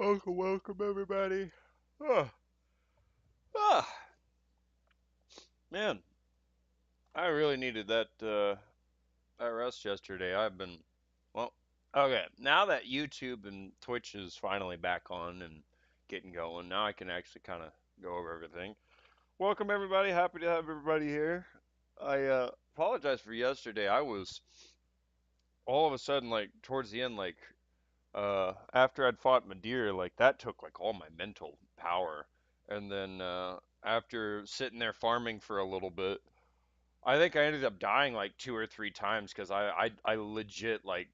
Welcome everybody. Oh, ah, man, I really needed that rest yesterday. Well, okay. Now that YouTube and Twitch is finally back on and getting going, now I can actually kind of go over everything. Welcome everybody. Happy to have everybody here. I apologize for yesterday. I was all of a sudden like towards the end after I'd fought Madeir, like that took like all my mental power. And then after sitting there farming for a little bit, I think I ended up dying like two or three times because I legit like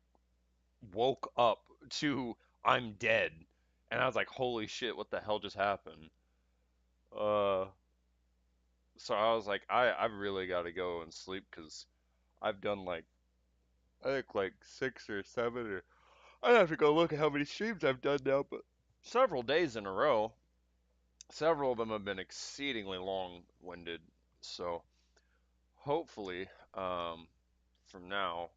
woke up to I'm dead. And I was like, holy shit, what the hell just happened? Uh, so I was like, I've really got to go and sleep because I've done like, I think like six or seven, or I'd have to go look at how many streams I've done now, but several days in a row. Several of them have been exceedingly long-winded, so hopefully, from now,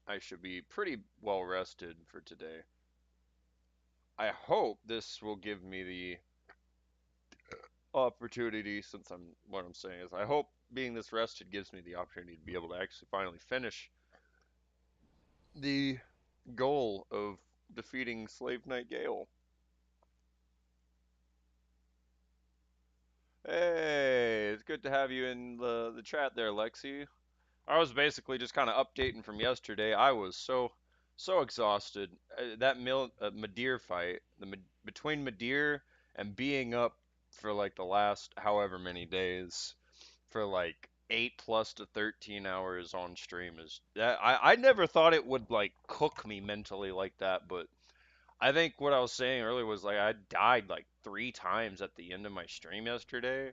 I should be pretty well rested for today. I hope this will give me the opportunity, since what I'm saying is, I hope being this rested gives me the opportunity to be able to actually finally finish the goal of defeating Slave Knight Gale. Hey, it's good to have you in the chat there, Lexi. I was basically just kind of updating from yesterday. I was so exhausted. That Madeir fight, between Madeir and being up for like the last however many days for like 8 plus to 13 hours on stream is that I never thought it would like cook me mentally like that, but I think what I was saying earlier was like I died like three times at the end of my stream yesterday,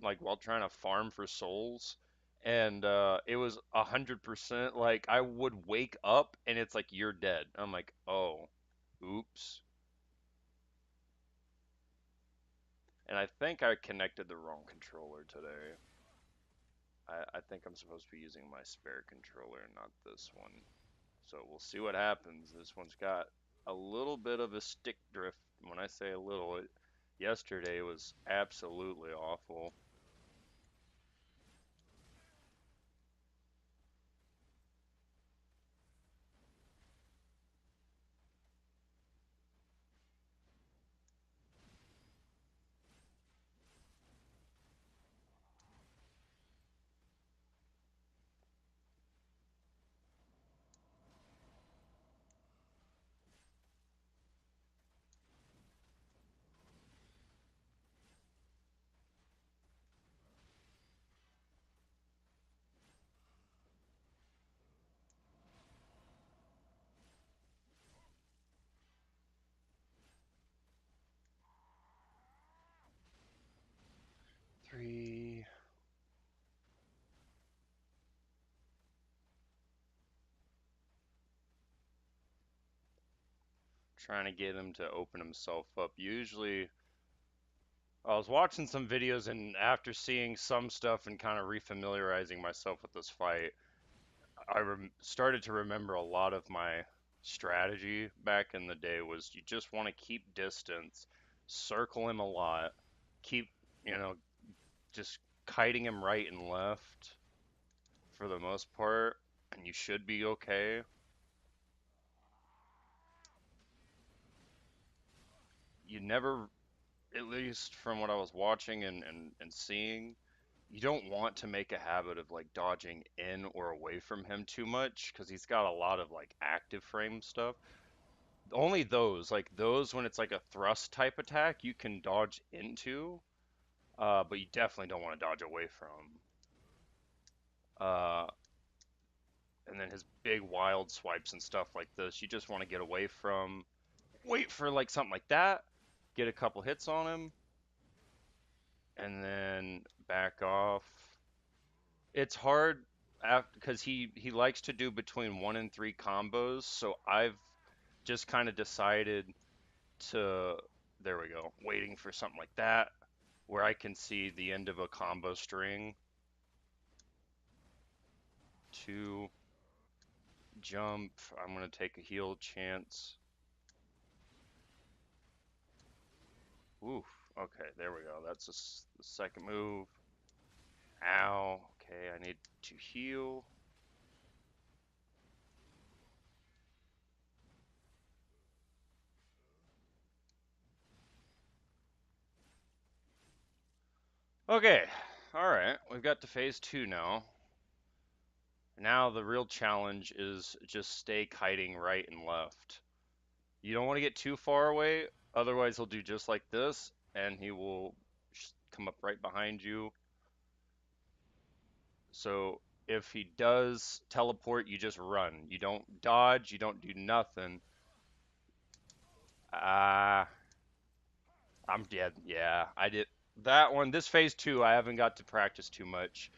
like while trying to farm for souls, and it was 100% like I would wake up and it's like you're dead. I'm like, oh, oops. And I think I connected the wrong controller today. I think I'm supposed to be using my spare controller, not this one. So we'll see what happens. This one's got a little bit of a stick drift. When I say a little, yesterday was absolutely awful. 3. Trying to get him to open himself up. Usually, I was watching some videos, and after seeing some stuff and kind of refamiliarizing myself with this fight, I started to remember a lot of my strategy back in the day was you just want to keep distance, circle him a lot, keep, you know, just kiting him right and left for the most part, and you should be okay. You never, at least from what I was watching and seeing, you don't want to make a habit of like dodging in or away from him too much because he's got a lot of like active frame stuff. Only those, like those when it's like a thrust type attack, you can dodge into, but you definitely don't want to dodge away from. Uh, and then his big wild swipes and stuff like this, you just want to get away from. Wait for like something like that, get a couple hits on him, and then back off. It's hard because he likes to do between 1 and 3 combos, so I've just kind of decided to, there we go, waiting for something like that where I can see the end of a combo string. 2, jump, I'm going to take a heal chance. Oof. Okay, there we go. That's the second move. Ow. Okay, I need to heal. Okay. All right. We've got to phase two now. Now the real challenge is just stay kiting right and left. You don't want to get too far away, otherwise he'll do just like this, and he will come up right behind you. So if he does teleport, you just run. You don't dodge, you don't do nothing. Ah, I'm dead. Yeah, I did that one. This phase two, I haven't got to practice too much.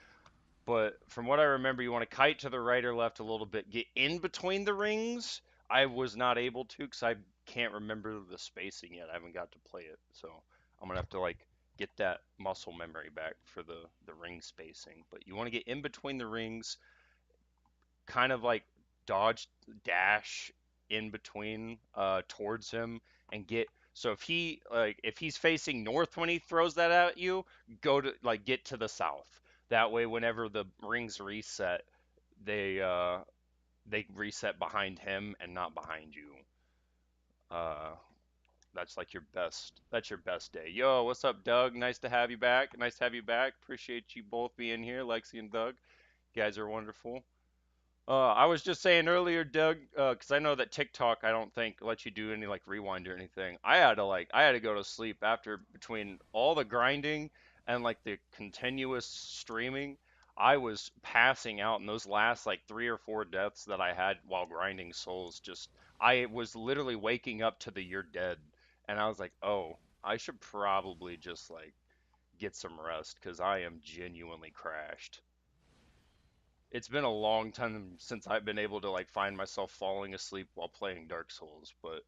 But from what I remember, you want to kite to the right or left a little bit, get in between the rings. I was not able to because I can't remember the spacing yet. I haven't got to play it, so I'm gonna have to like get that muscle memory back for the ring spacing. But you want to get in between the rings, kind of like dodge dash in between towards him and get so if he's facing north when he throws that at you, go to like get to the south. That way whenever the rings reset, they uh they reset behind him and not behind you. Uh that's your best day. Yo, what's up, Doug? Nice to have you back. Nice to have you back. Appreciate you both being here, Lexi and Doug. You guys are wonderful. I was just saying earlier, Doug, because I know that TikTok, I don't think lets you do any like rewind or anything. I had to go to sleep after between all the grinding and like the continuous streaming. I was passing out, and those last like 3 or 4 deaths that I had while grinding souls, just I was literally waking up to the "you're dead," and I was like, oh, I should probably just like get some rest because I am genuinely crashed. It's been a long time since I've been able to like find myself falling asleep while playing Dark Souls, but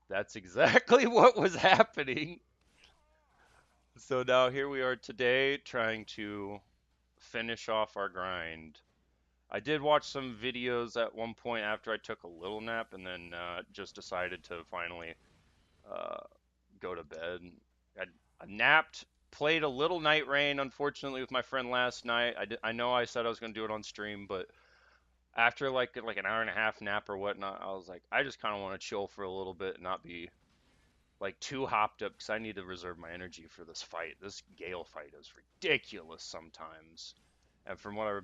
that's exactly what was happening. So now here we are today trying to finish off our grind. I did watch some videos at one point after I took a little nap and then just decided to finally uh, go to bed. I, I napped, played a little Night Rain, unfortunately, with my friend last night. I know I said I was going to do it on stream, but after like an hour and a half nap or whatnot, I was like, I just kind of want to chill for a little bit and not be like too hopped up because I need to reserve my energy for this fight. This Gale fight is ridiculous sometimes, and from what I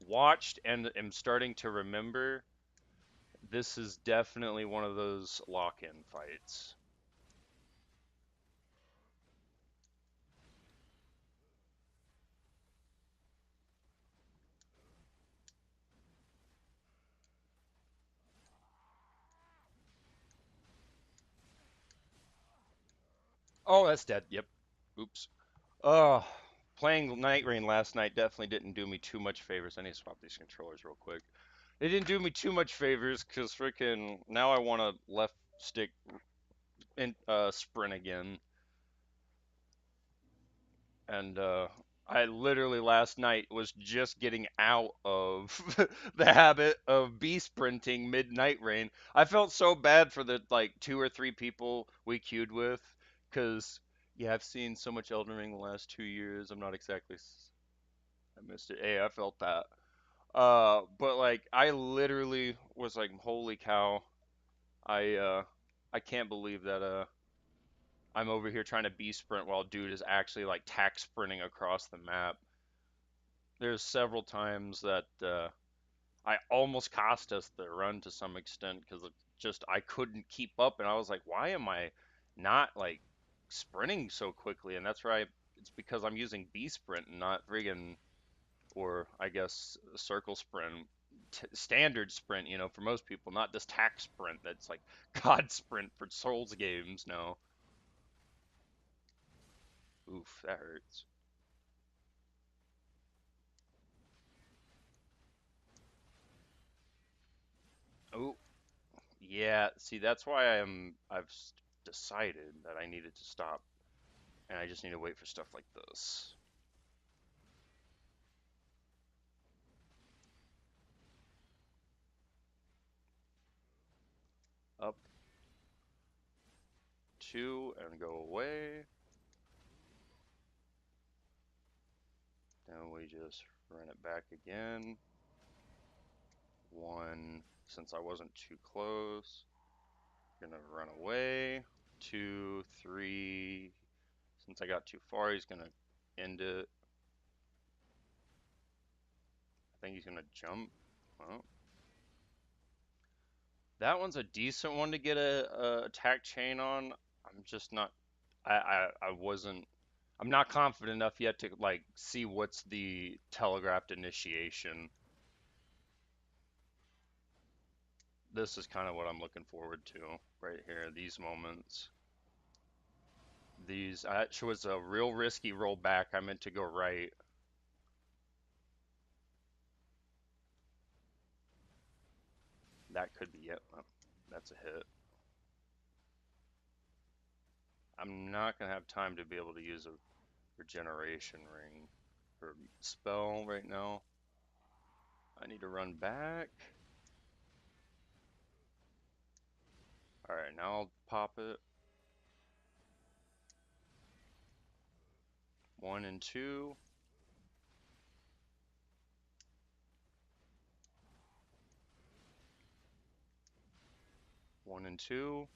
watched and am starting to remember, this is definitely one of those lock-in fights. Oh, that's dead. Yep. Oops. Oh, playing Night Rain last night definitely didn't do me too much favors. I need to swap these controllers real quick. It didn't do me too much favors because freaking now I want to left stick in sprint again, and I literally last night was just getting out of the habit of B sprinting midnight rain. I felt so bad for the like 2 or 3 people we queued with, because yeah, I've seen so much Elden Ring the last 2 years. I'm not exactly. I missed it. Hey, I felt that. But like I literally was like, holy cow. I uh I can't believe that I'm over here trying to B sprint while dude is actually like tack sprinting across the map. There's several times that I almost cost us the run to some extent because just I couldn't keep up and I was like, why am I not like sprinting so quickly? And that's right, it's because I'm using B sprint and not friggin' or I guess circle sprint, standard sprint, for most people, not this tack sprint that's like God sprint for Souls games. No, oof, that hurts. Oh, yeah. See, that's why decided that I needed to stop, and I just need to wait for stuff like this. Up 2 and go away. Then we just run it back again. 1, since I wasn't too close. Gonna run away. 2, 3. Since I got too far, he's gonna end it. I think he's gonna jump. Well, that one's a decent one to get a attack chain on. I'm just not. I wasn't. I'm not confident enough yet to like see what's the telegraphed initiation. This is kind of what I'm looking forward to right here. These moments. These actually was a real risky roll back. I meant to go right. That could be it. Oh, that's a hit. I'm not gonna have time to be able to use a regeneration ring or spell right now. I need to run back. Alright, now I'll pop it. 1 and 2. 1 and 2.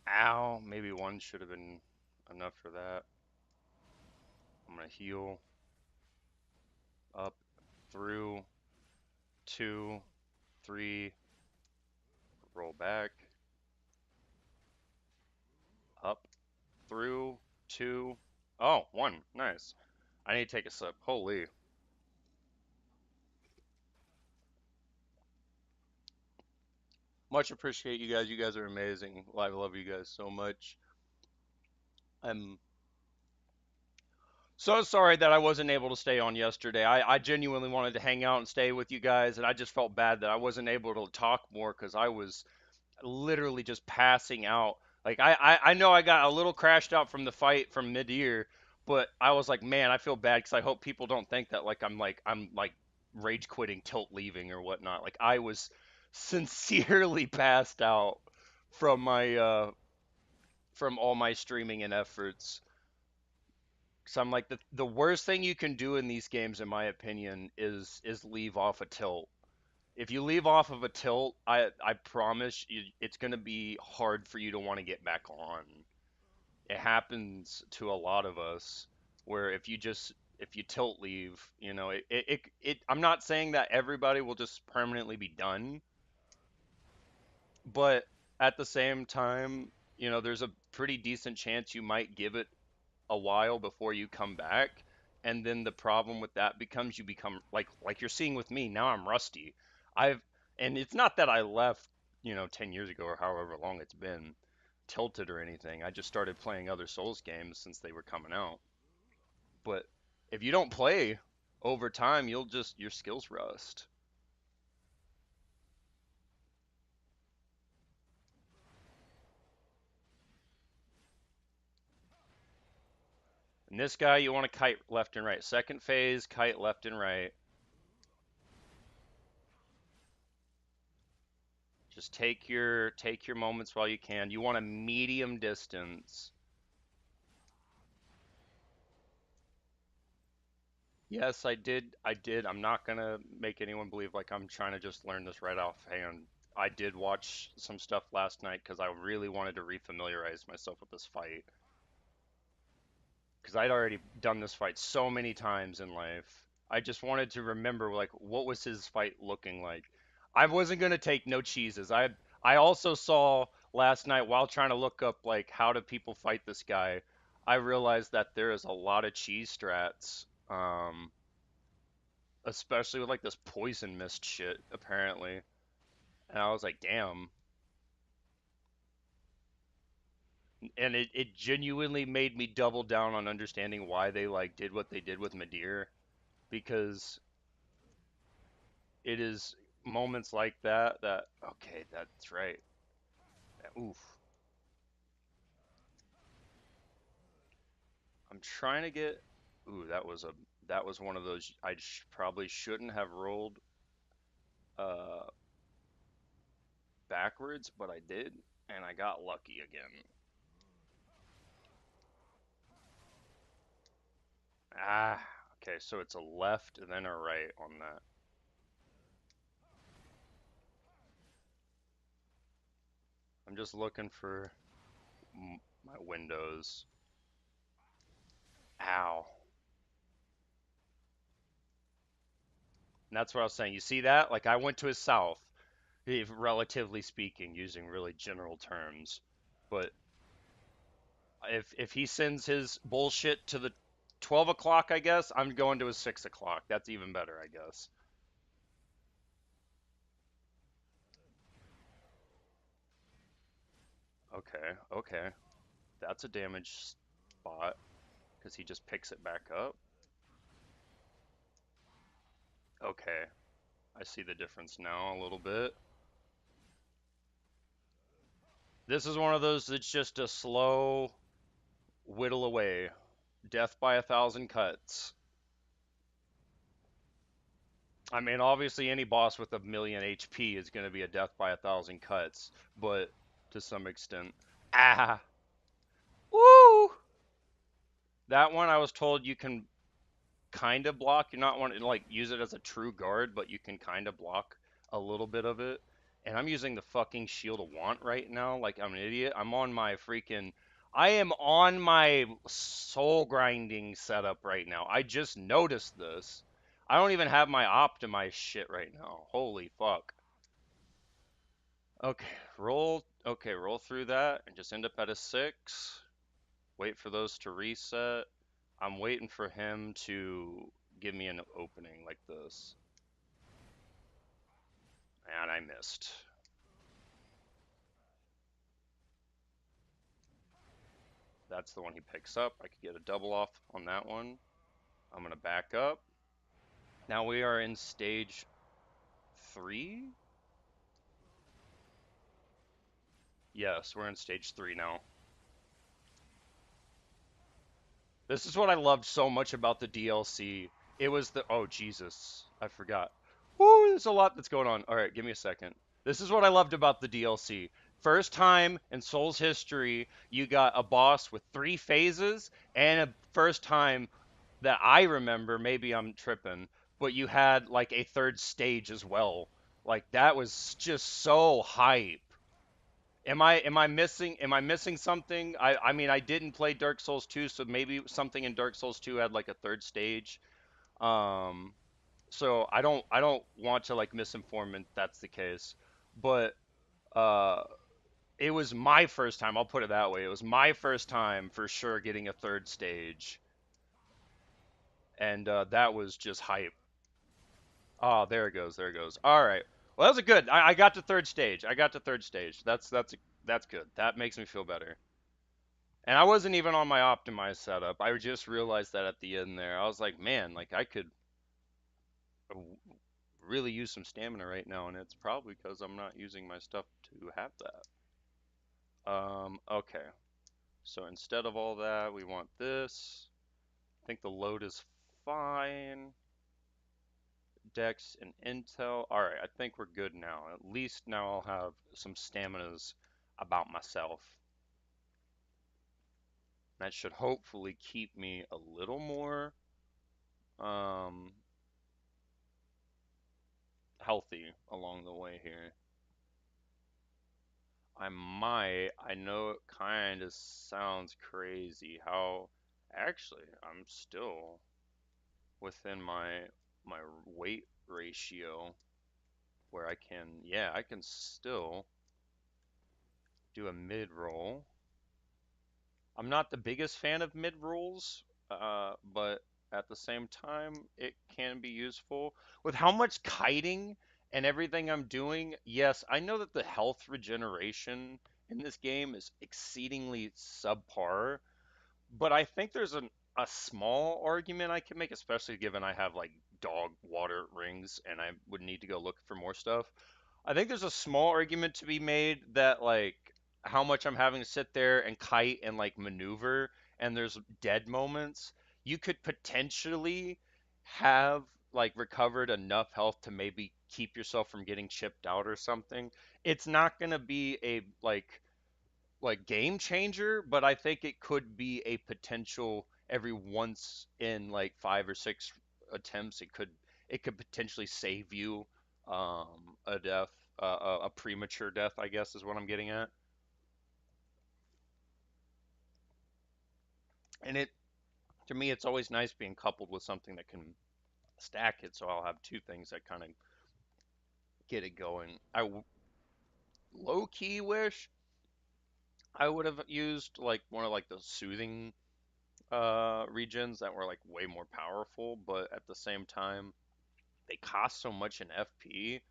Ow, maybe 1 should have been enough for that. I'm gonna heal. Up, through, 2, 3, roll back. Up, through, 2. Oh, 1, nice. I need to take a sip. Holy. Much appreciate you guys. You guys are amazing. I love you guys so much. I'm so sorry that I wasn't able to stay on yesterday. I genuinely wanted to hang out and stay with you guys, and I just felt bad that I wasn't able to talk more because I was literally just passing out. Like I know I got a little crashed out from the fight from mid-year, but I was like, man, I feel bad because I hope people don't think that like I'm rage quitting, tilt leaving or whatnot. Like I was sincerely passed out from my from all my streaming and efforts. So I'm like the worst thing you can do in these games, in my opinion, is leave off a tilt. If you leave off of a tilt, I promise you, it's gonna be hard for you to want to get back on. It happens to a lot of us, where if you tilt leave, I'm not saying that everybody will just permanently be done, but at the same time, there's a pretty decent chance you might give it a while before you come back. And then the problem with that becomes you become like you're seeing with me. Now I'm rusty. I've and it's not that I left, 10 years ago or however long it's been tilted or anything. I just started playing other Souls games since they were coming out. But if you don't play over time, your skills rust. And this guy, you want to kite left and right. Second phase, kite left and right. Just take your moments while you can. You want a medium distance. Yes, I did. I did. I'm not gonna make anyone believe like I'm trying to just learn this right offhand. I did watch some stuff last night because I really wanted to refamiliarize myself with this fight. Because I'd already done this fight so many times in life. I just wanted to remember like what was his fight looking like. I wasn't gonna take no cheeses. I also saw last night while trying to look up like how do people fight this guy. I realized that there is a lot of cheese strats, especially with like this poison mist shit apparently. And I was like, damn. And it genuinely made me double down on understanding why they like did what they did with Madeir, because it is moments like that okay, that's right. Oof. I'm trying to get. Ooh, that was one of those probably shouldn't have rolled uh backwards, but I did, and I got lucky again. Ah, okay, so it's a left and then a right on that. I'm just looking for my windows. Ow. And that's what I was saying. You see that? Like I went to his south, relatively speaking, using really general terms. But if he sends his bullshit to the 12 o'clock, I guess I'm going to his 6 o'clock. That's even better, I guess. Okay, okay. That's a damage spot because he just picks it back up. Okay, I see the difference now a little bit. This is one of those that's just a slow whittle away. Death by a thousand cuts. I mean, obviously, any boss with a million HP is going to be a death by a thousand cuts, but to some extent. Ah! Woo! That one I was told you can kind of block. You're not wanting to like use it as a true guard, but you can kind of block a little bit of it. And I'm using the fucking shield of want right now, like I'm an idiot. I'm on my freaking. I am on my soul grinding setup right now. I just noticed this. I don't even have my optimized shit right now. Holy fuck. Okay, roll. Okay, roll through that and just end up at a six. Wait for those to reset. I'm waiting for him to give me an opening like this. And I missed. That's the one he picks up. I could get a double off on that one. I'm going to back up. Now we are in stage 3? Yes, we're in stage 3 now. This is what I loved so much about the DLC. It was the oh Jesus, I forgot. Woo, there's a lot that's going on. All right, give me a second. This is what I loved about the DLC. First time in Soul's history, you got a boss with 3 phases, and a first time that I remember, maybe I'm tripping, but you had like a third stage as well. Like that was just so hype. Am I missing something? I mean I didn't play Dark Souls 2, so maybe something in Dark Souls 2 had like a third stage. Um so I don't want to like misinform if that's the case. But uh it was my first time, I'll put it that way. It was my first time for sure getting a third stage, and that was just hype. Oh, there it goes, there it goes. All right. Well, that was a good. I got to third stage. I got to third stage. That's good. That makes me feel better. And I wasn't even on my optimized setup. I just realized that at the end there. I was like, man, like I could really use some stamina right now, and it's probably because I'm not using my stuff to have that. Okay. So instead of all that, we want this. I think the load is fine. Dex and Intel. All right, I think we're good now. At least now I'll have some staminas about myself. That should hopefully keep me a little more um, healthy along the way here. I know it kind of sounds crazy how actually I'm still within my weight ratio where yeah, I can still do a mid roll. I'm not the biggest fan of mid rolls, but at the same time, it can be useful. With how much kiting and everything I'm doing, yes, I know that the health regeneration in this game is exceedingly subpar, but I think there's a small argument I can make, especially given I have like dog water rings and I would need to go look for more stuff. I think there's a small argument to be made that like how much I'm having to sit there and kite and like maneuver and there's dead moments, you could potentially have like recovered enough health to maybe keep yourself from getting chipped out or something. It's not going to be a like game changer, but I think it could be a potential every once in like 5 or 6 attempts, it could potentially save you a death, a premature death, I guess is what I'm getting at. And it to me, it's always nice being coupled with something that can stack it, so I'll have two things that kind of get it going. Low key wish I would have used like one of like the soothing regions that were like way more powerful, but at the same time they cost so much in FP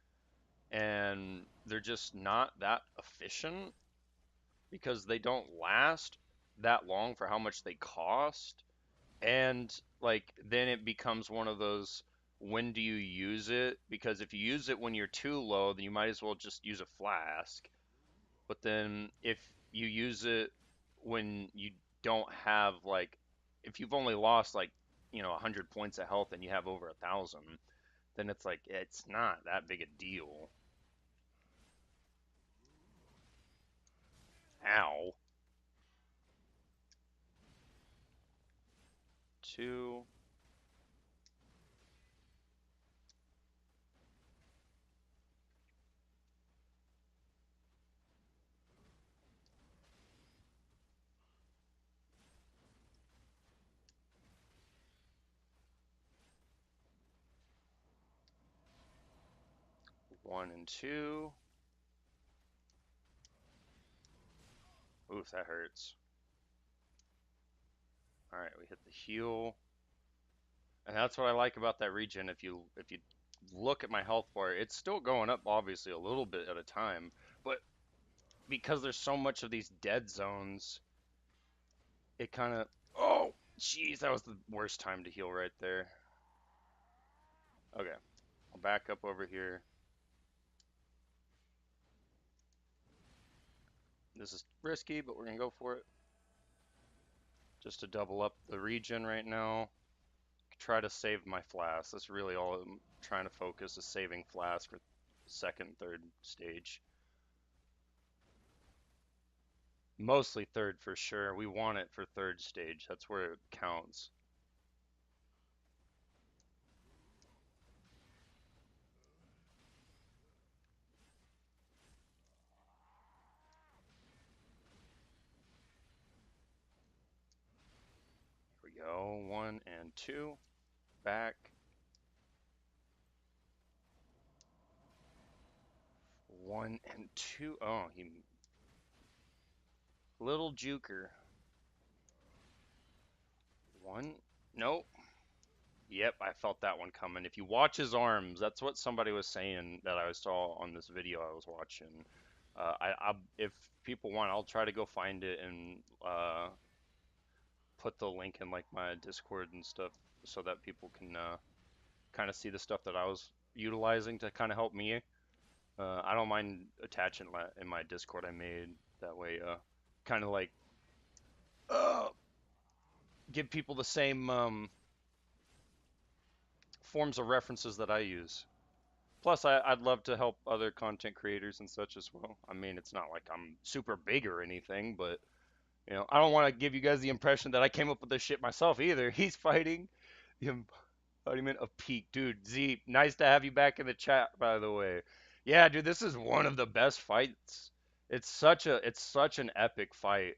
and they're just not that efficient because they don't last that long for how much they cost. And like then it becomes one of those, when do you use it? Because if you use it when you're too low, then you might as well just use a flask. But then if you use it when you don't have like, if you've only lost like, 100 points of health and you have over 1,000, then it's like it's not that big a deal. Ow. Two, 1 and 2. Oof, that hurts. All right, we hit the heal. And that's what I like about that region. If you look at my health bar, it's still going up obviously a little bit at a time, but because there's so much of these dead zones, it kind of, oh, jeez, that was the worst time to heal right there. Okay, I'll back up over here. This is risky, but we're gonna go for it. Just to double up the region right now. Try to save my flask. That's really all I'm trying to focus, is saving flask for second, third stage. Mostly third for sure. We want it for third stage. That's where it counts. Here we go. 1 and 2. Back. 1 and 2. Oh, he little juker. One. Nope. Yep, I felt that one coming. If you watch his arms, that's what somebody was saying that I saw on this video I was watching. If people want, I'll try to go find it and put the link in like my Discord and stuff so that people can kind of see the stuff that I was utilizing to kind of help me. I don't mind attaching in my Discord I made that way. Kind of like uh, give people the same forms of references that I use. Plus, I'd love to help other content creators and such as well. I mean, it's not like I'm super big or anything, but I don't want to give you guys the impression that I came up with this shit myself either. He's fighting the embodiment of peak, dude. Z, nice to have you back in the chat, by the way. Yeah, dude, this is one of the best fights. It's such an epic fight.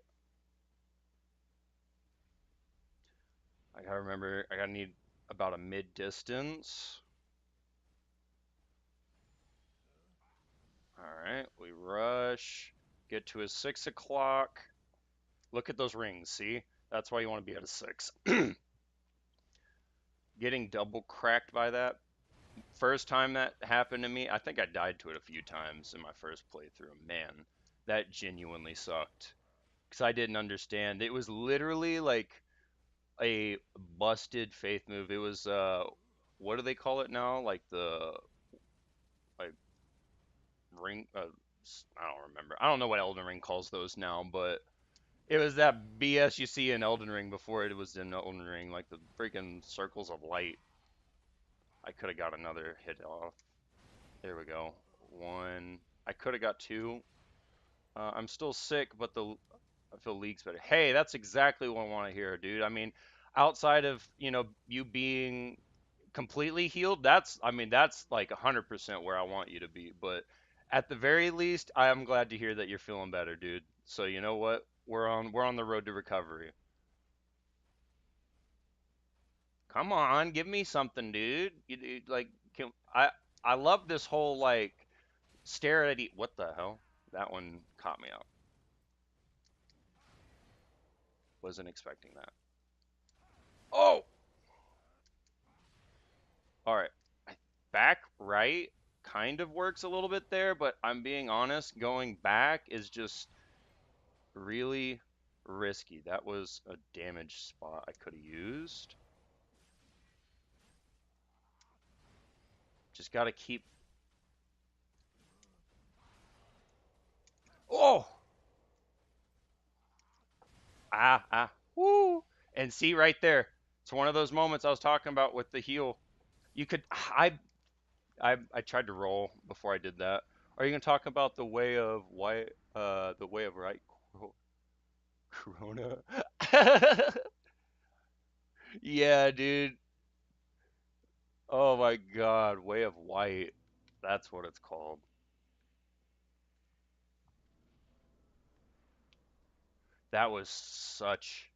I gotta remember, I gotta need about a mid distance. All right, we rush, get to his 6 o'clock. Look at those rings, see? That's why you want to be at a 6. Getting double cracked by that. First time that happened to me, I think I died to it a few times in my first playthrough. Man, that genuinely sucked. Because I didn't understand. It was literally like a busted faith move. It was, what do they call it now? Like the, like, ring, I don't remember. I don't know what Elden Ring calls those now, but it was that BS you see in Elden Ring before it was in Elden Ring, like the freaking circles of light. I could have got another hit off. There we go. One. I could have got two. I'm still sick, but I feel leagues better. Hey, that's exactly what I want to hear, dude. I mean, outside of, you being completely healed, that's like 100% where I want you to be. But at the very least, I am glad to hear that you're feeling better, dude. So you know what? We're on the road to recovery. Come on, give me something, dude. Like, I love this whole like stare at what the hell? That one caught me out. Wasn't expecting that. Oh, all right. Back right kind of works a little bit there, but I'm being honest, going back is just really risky. That was a damage spot I could have used. Just got to keep. Oh, woo. And see right there. It's one of those moments I was talking about with the heal. You could, I tried to roll before I did that. Are you gonna talk about the way of white, the way of right, Corona? Yeah, dude. Oh my God, way of white. That's what it's called. That was such.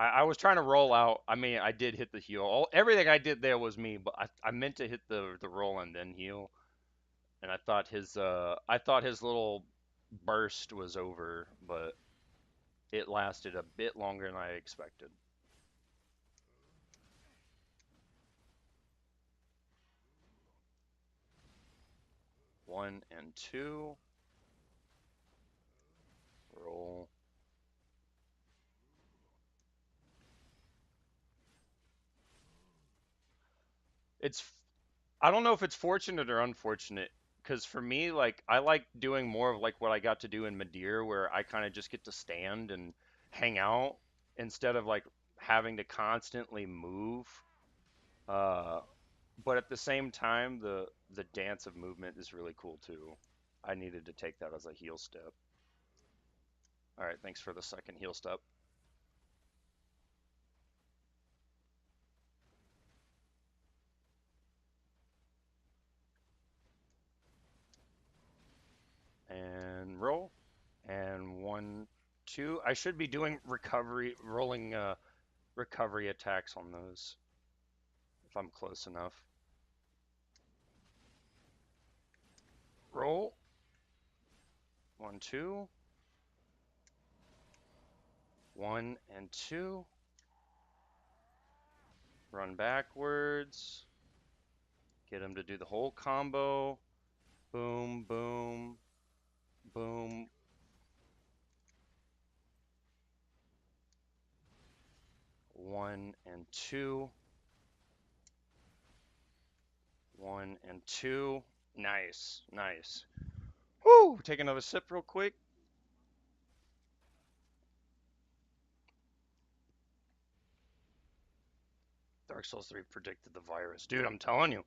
I was trying to roll out. I mean, I did hit the heal. Everything I did there was me, but I meant to hit the roll and then heal. And I thought his little burst was over, but it lasted a bit longer than I expected. 1 and 2 roll. It's I don't know if it's fortunate or unfortunate because for me, like I like doing more of like what I got to do in Madeira, where I kind of just get to stand and hang out instead of like having to constantly move. Uh, but at the same time, the dance of movement is really cool too. I needed to take that as a heel step. All right, thanks for the second heel step. And roll. And 1, 2. I should be doing recovery, rolling recovery attacks on those if I'm close enough. Roll. 1, 2. 1 and 2. Run backwards. Get him to do the whole combo. Boom, boom, boom. 1 and 2. 1 and 2. Nice, nice. Woo! Take another sip real quick. Dark Souls 3 predicted the virus. Dude, I'm telling you.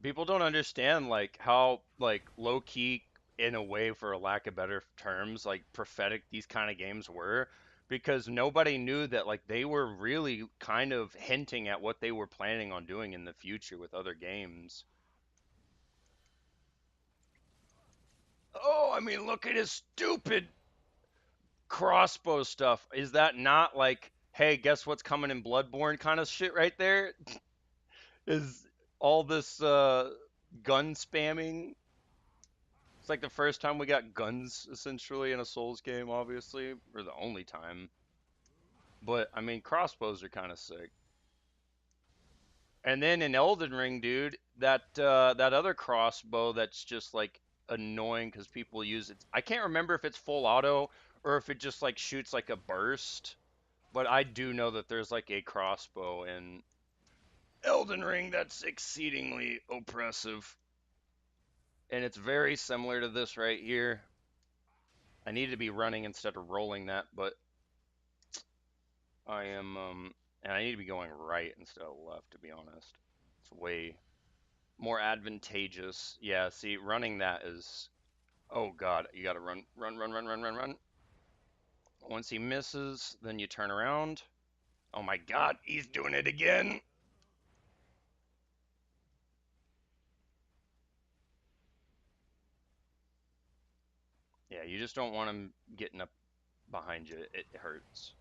People don't understand like how like low key in a way for a lack of better terms like prophetic these kind of games were because nobody knew that like they were really kind of hinting at what they were planning on doing in the future with other games. Oh, I mean, look at his stupid crossbow stuff. Is that not like, hey, guess what's coming in Bloodborne kind of shit right there? Is all this gun spamming. It's like the first time we got guns essentially in a Souls game, obviously, or the only time. But I mean, crossbows are kind of sick. And then in Elden Ring, dude, that other crossbow that's just like annoying because people use it. I can't remember if it's full auto or if it just like shoots like a burst. But I do know that there's like a crossbow in Elden Ring that's exceedingly oppressive. And it's very similar to this right here. I need to be running instead of rolling that, but I am, and I need to be going right instead of left, to be honest. It's way more advantageous. Yeah, see, running that is, oh God, you gotta run, run, run, run, run, run, run. Once he misses, then you turn around. Oh my god, he's doing it again. Yeah, you just don't want him getting up behind you. It hurts.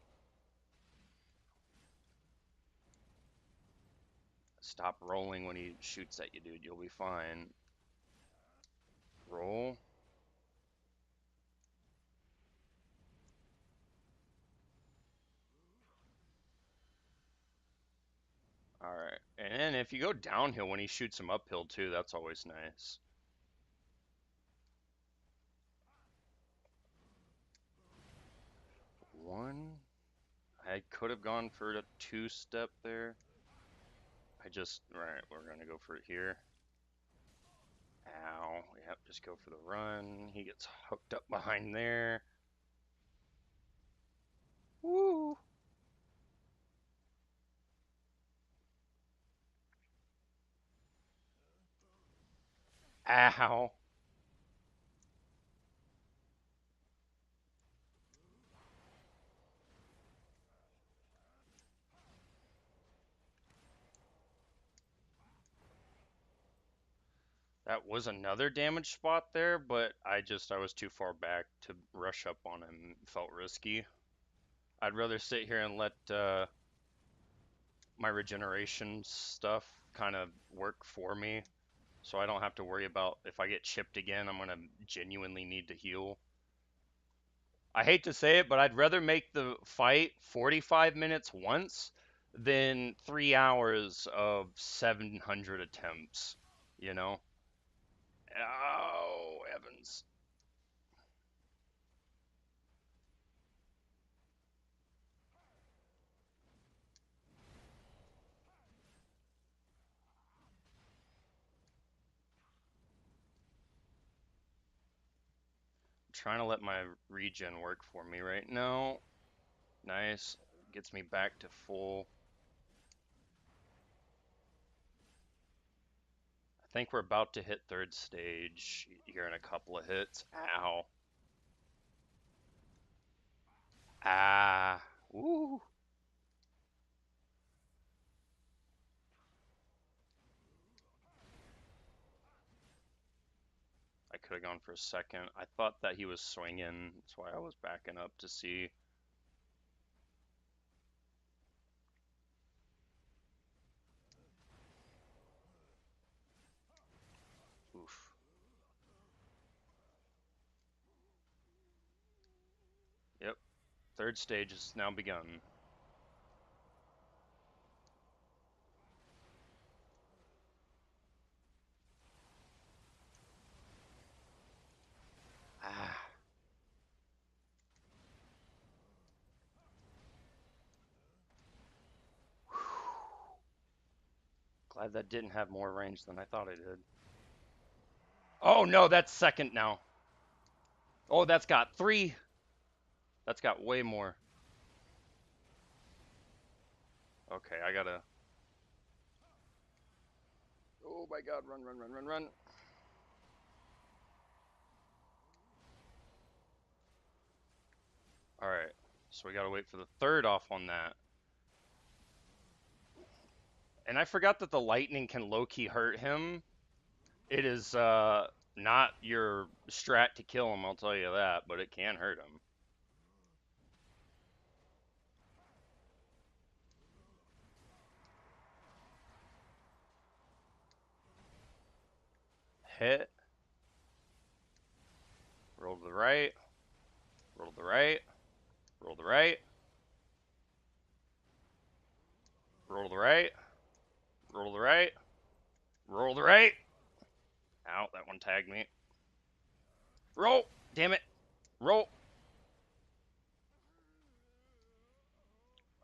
Stop rolling when he shoots at you, dude. You'll be fine. Roll. Alright. And then if you go downhill when he shoots him uphill too, that's always nice. One. I could have gone for a two-step there. Right, we're gonna go for it here. Ow. Yep, just go for the run. He gets hooked up behind there. Woo! Ow. That was another damage spot there, but I was too far back to rush up on him. It felt risky. I'd rather sit here and let my regeneration stuff kind of work for me, so I don't have to worry about if I get chipped again, I'm gonna genuinely need to heal. I hate to say it, but I'd rather make the fight 45 minutes once than 3 hours of 700 attempts, you know? Oh, Evans. I'm trying to let my regen work for me right now. Nice. Gets me back to full. I think we're about to hit third stage here in a couple of hits. Ow. Ah. Woo. I could have gone for a second. I thought that he was swinging. That's why I was backing up to see. Oof. Yep. Third stage has now begun. Ah. Glad that didn't have more range than I thought it did. Oh no, that's second now. Oh, that's got three. That's got way more. Okay, I gotta. Oh my god, run, run, run, run, run. Alright, so we gotta wait for the third off on that. And I forgot that the lightning can low-key hurt him. It is not your strat to kill him, I'll tell you that, but it can hurt him. Hit. Roll to the right. Roll to the right. Roll to the right. Roll to the right. Roll to the right. Roll to the right. Ow, that one tagged me. Roll. Damn it. Roll.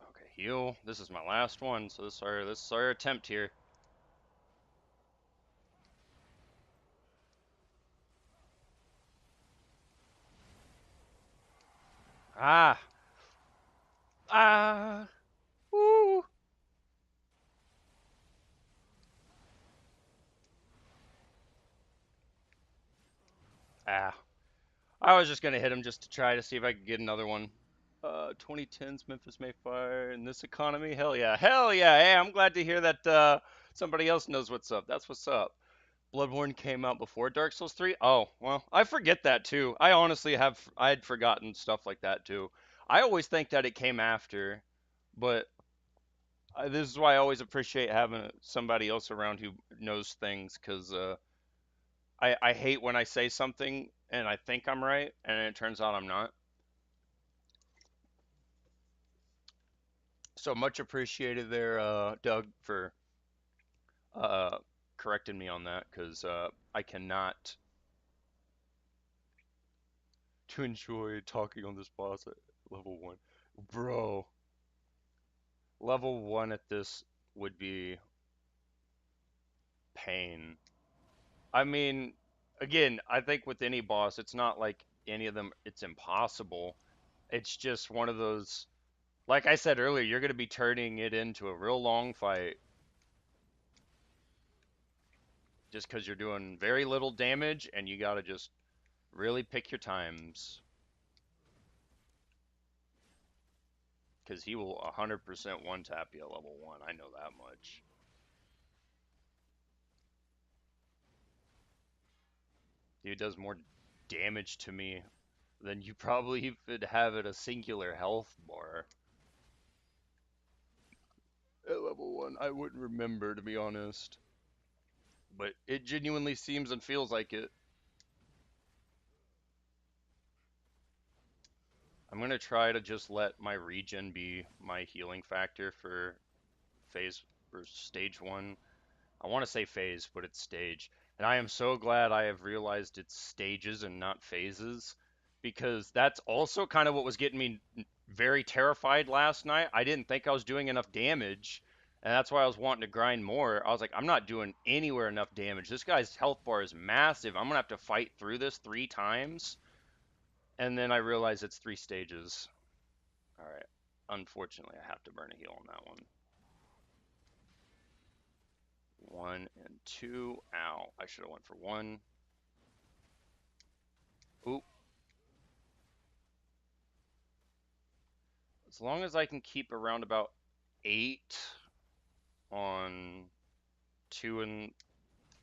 Okay, heal. This is my last one, so this is our attempt here. Ah. Ah. Woo. Ah. I was just gonna hit him just to try to see if I could get another one. 2010s Memphis Mayfire in this economy. Hell yeah. Hell yeah. Hey, I'm glad to hear that somebody else knows what's up. That's what's up. Bloodborne came out before Dark Souls 3? Oh, well, I forget that too. I honestly I'd forgotten stuff like that too. I always think that it came after, but this is why I always appreciate having somebody else around who knows things, because I hate when I say something and I think I'm right and it turns out I'm not. So much appreciated there, Doug, for uh, correcting me on that, because I cannot to enjoy talking on this boss at level one. Bro, level one at this would be pain. I mean, again, I think with any boss, it's not like any of them, it's impossible. It's just one of those, like I said earlier, you're going to be turning it into a real long fight just because you're doing very little damage and you got to just really pick your times because he will 100% one tap you at level one. I know that much. He does more damage to me than you probably would have at a singular health bar. At level one, I wouldn't remember to be honest, but it genuinely seems and feels like it. I'm gonna try to just let my regen be my healing factor for phase or stage one. I want to say phase, but it's stage. And I am so glad I have realized it's stages and not phases, because that's also kind of what was getting me very terrified last night. I didn't think I was doing enough damage, and that's why I was wanting to grind more. I was like, I'm not doing anywhere enough damage. This guy's health bar is massive. I'm gonna have to fight through this 3 times. And then I realized it's 3 stages. All right. Unfortunately, I have to burn a heal on that one. One and two. Ow. I should have went for one. Oop. As long as I can keep around about 8 on 2 and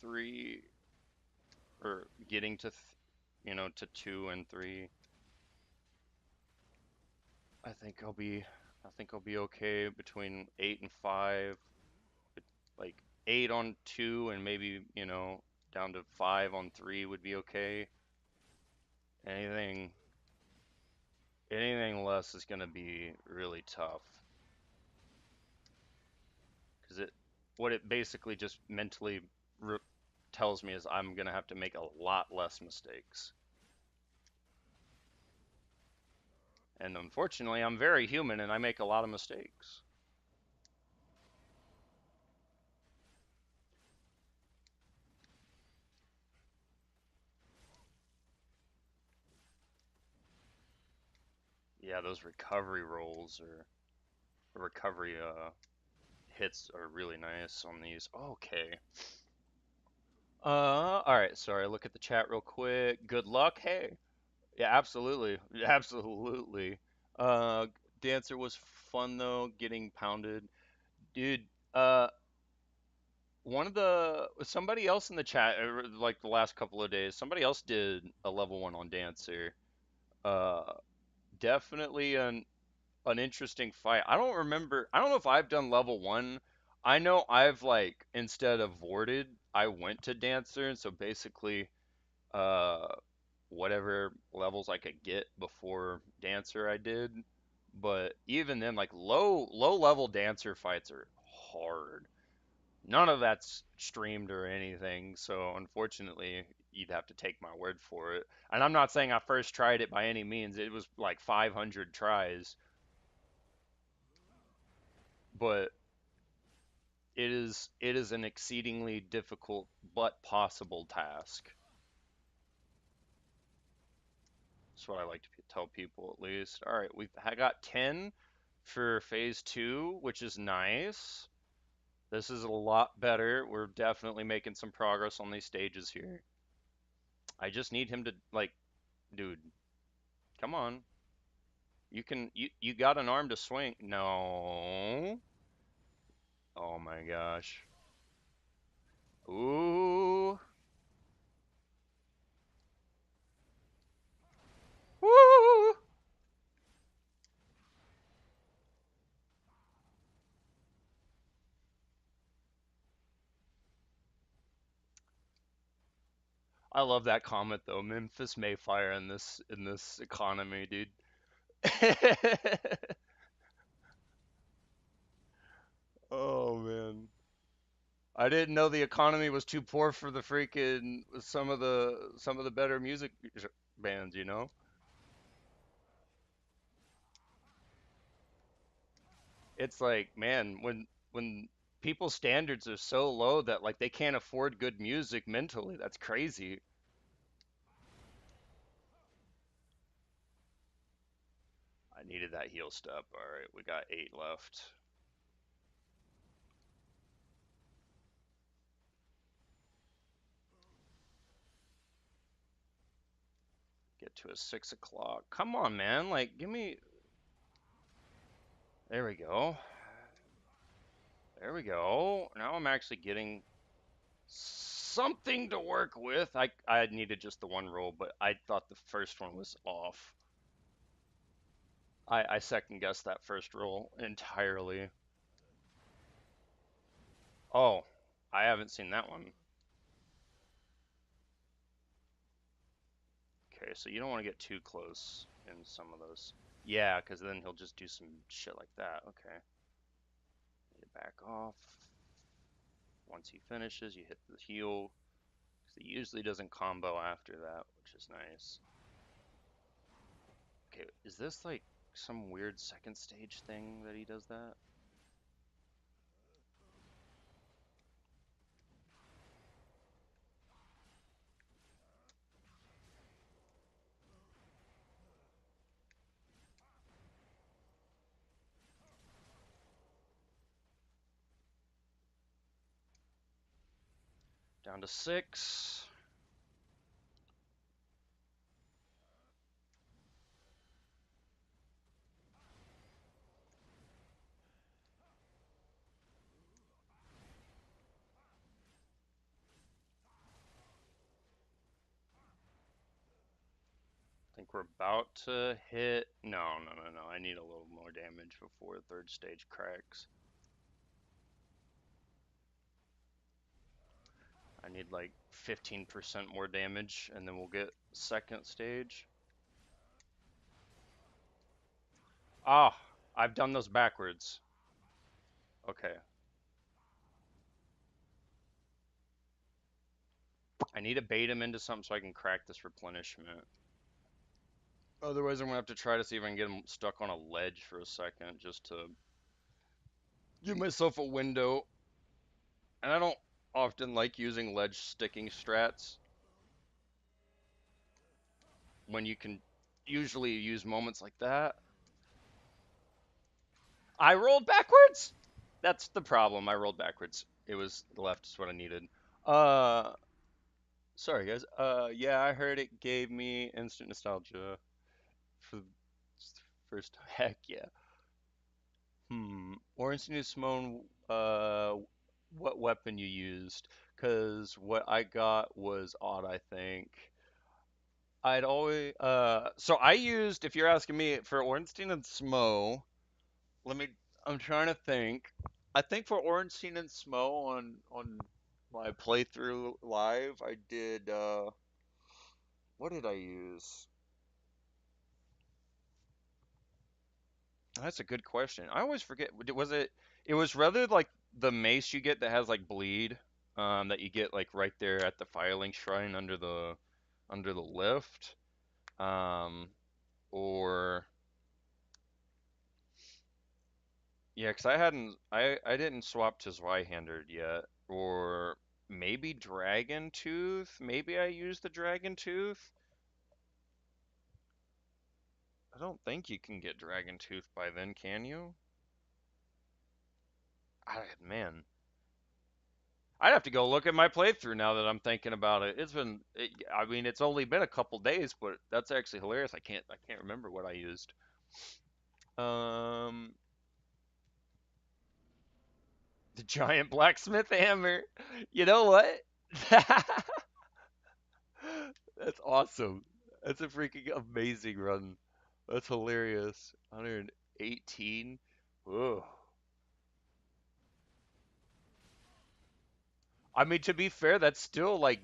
3, or getting to, to 2 and 3, I think I'll be okay between 8 and 5, like 8 on 2 and maybe, down to 5 on 3 would be okay. Anything anything less is going to be really tough, because what it basically just mentally tells me is I'm going to have to make a lot less mistakes. And unfortunately, I'm very human and I make a lot of mistakes. Yeah, those recovery rolls or recovery hits are really nice on these. Okay. All right. Sorry. Look at the chat real quick. Good luck. Hey. Yeah, absolutely. Absolutely. Uh, Dancer was fun though, getting pounded. Dude, one of the somebody else in the chat, like the last couple of days, somebody else did a level one on Dancer. Uh, Definitely an interesting fight. I don't remember. I don't know if I've done level one. I know I've like instead of warded, I went to Dancer, and so basically, uh, whatever levels I could get before Dancer, I did. But even then, like low level Dancer fights are hard. None of that's streamed or anything, so unfortunately, you'd have to take my word for it. And I'm not saying I first tried it by any means. It was like 500 tries, but it is an exceedingly difficult but possible task. That's what I like to tell people at least. All right, I got 10 for phase 2, which is nice. This is a lot better. We're definitely making some progress on these stages here. I just need him to, like, dude, come on. You got an arm to swing. No. Oh my gosh. Ooh. Woo. I love that comment though. Memphis Mayfire in this economy, dude. Oh man. I didn't know the economy was too poor for the freaking some of the better music bands, you know? It's like, man, when people's standards are so low that like they can't afford good music mentally, that's crazy. I needed that heal step. All right, we got 8 left. Get to a 6 o'clock. Come on, man. Like, give me. There we go. There we go. Now I'm actually getting something to work with. I needed just the one roll, but I thought the first one was off. I second guessed that first roll entirely. Oh, I haven't seen that one. Okay, so you don't want to get too close in some of those. Yeah, because then he'll just do some shit like that. Okay. Need to back off. Once he finishes, you hit the heal. 'Cause he usually doesn't combo after that, which is nice. Okay, is this like some weird second stage thing that he does that? Down to 6. I think we're about to hit. No, no, no, no. I need a little more damage before third stage cracks. I need like 15% more damage, and then we'll get second stage. Ah, I've done those backwards. Okay. I need to bait him into something so I can crack this replenishment. Otherwise, I'm gonna have to try to see if I can get him stuck on a ledge for a second just to give myself a window. And I don't often like using ledge sticking strats when you can usually use moments like that. I rolled backwards? That's the problem. I rolled backwards. It was the left is what I needed. Uh, sorry guys. Yeah, I heard it gave me instant nostalgia for the first time. Heck yeah. Orange New Simone, what weapon you used? Because what I got was odd, I think. I'd always, so I used, if you're asking me, for Ornstein and Smo, let me, I'm trying to think. I think for Ornstein and Smo on my playthrough live, I did, what did I use? That's a good question. I always forget. Was it? It was rather like the mace you get that has like bleed, that you get like right there at the Firelink Shrine under the lift, um, or yeah, 'cause I didn't swap to Zweihander yet, or maybe Dragon Tooth. Maybe I used the Dragon Tooth. I don't think you can get Dragon Tooth by then, can you? Man. I'd have to go look at my playthrough now that I'm thinking about it. I mean, it's only been a couple days, but that's actually hilarious. I can't remember what I used. Um, the giant blacksmith hammer. You know what? That's awesome. That's a freaking amazing run. That's hilarious. 118. Whoa. I mean, to be fair, that's still like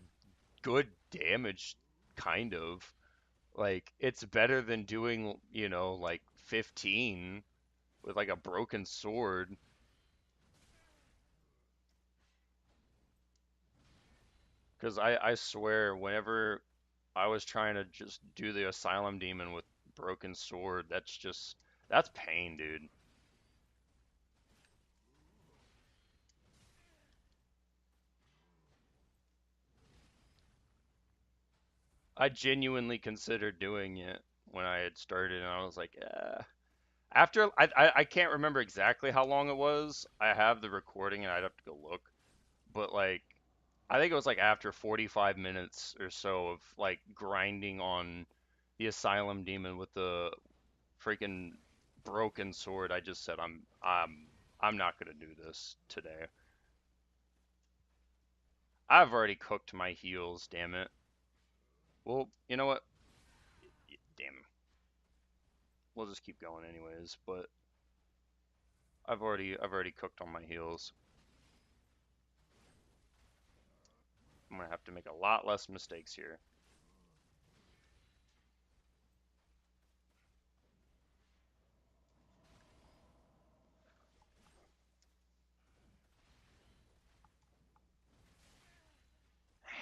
good damage, kind of. Like, it's better than doing, like 15 with like a broken sword. Because I swear, whenever I was trying to just do the Asylum Demon with broken sword, that's pain, dude. I genuinely considered doing it when I had started, and I was like, After I can't remember exactly how long it was. I have the recording, and I'd have to go look. But like, I think it was like after 45 minutes or so of like grinding on the Asylum Demon with the freaking broken sword. I just said, I'm not gonna do this today. I've already cooked my heels. Damn it. Well, you know what? Damn. We'll just keep going anyways. But I've already cooked on my heels. I'm gonna have to make a lot less mistakes here.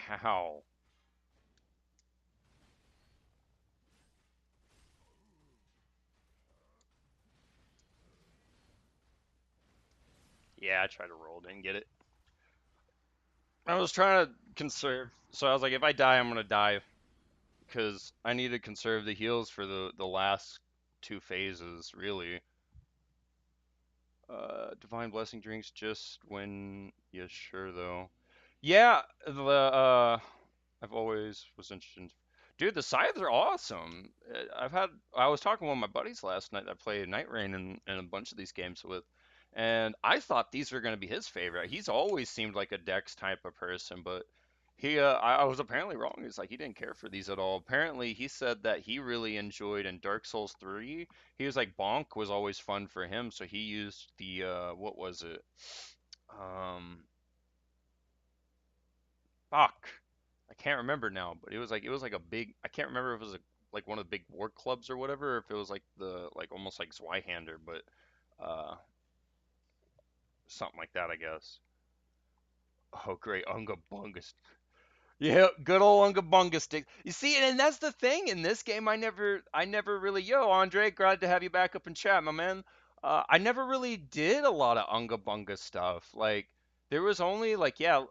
How? Yeah, I tried to roll, didn't get it. I was trying to conserve, so I was like, if I die, I'm gonna die because I need to conserve the heals for the last two phases, really. Divine blessing drinks just when yeah, sure though. Yeah, I've always was interested. Dude, the scythes are awesome. I was talking with my buddies last night that played Night Rain and a bunch of these games with, and I thought these were gonna be his favorite. He's always seemed like a Dex type of person, but I was apparently wrong. He's like he didn't care for these at all. Apparently, he said that he really enjoyed in Dark Souls 3. He was like Bonk was always fun for him, so he used the what was it? Um, Fuck. I can't remember now, but it was like a big. I can't remember if it was like one of the big war clubs or whatever, or if it was like the like almost like Zweihander, but uh something like that, I guess. Oh, great, Unga Bunga. Yeah, good old Unga Bunga stick. You see, and that's the thing in this game. I never really. Yo, Andre, glad to have you back up in chat, my man. I never really did a lot of Unga Bunga stuff. Like, there was only like, yeah,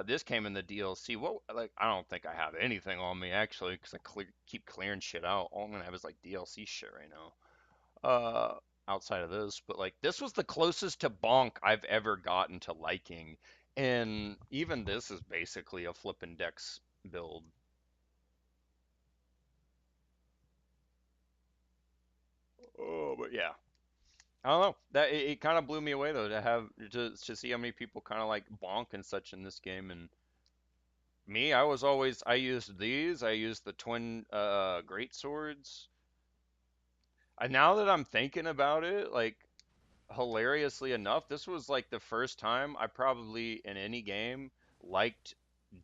this came in the DLC. What, like, I don't think I have anything on me actually, because keep clearing shit out. All I'm gonna have is like DLC shit right now. Outside of this, but like, this was the closest to Bonk I've ever gotten to liking. And even this is basically a flippin' Dex build. Oh, but yeah. I don't know. That it kind of blew me away though to see how many people kind of like bonk and such in this game. And me, I used these. I used the twin great swords. And now that I'm thinking about it, like hilariously enough, this was like the first time I probably in any game liked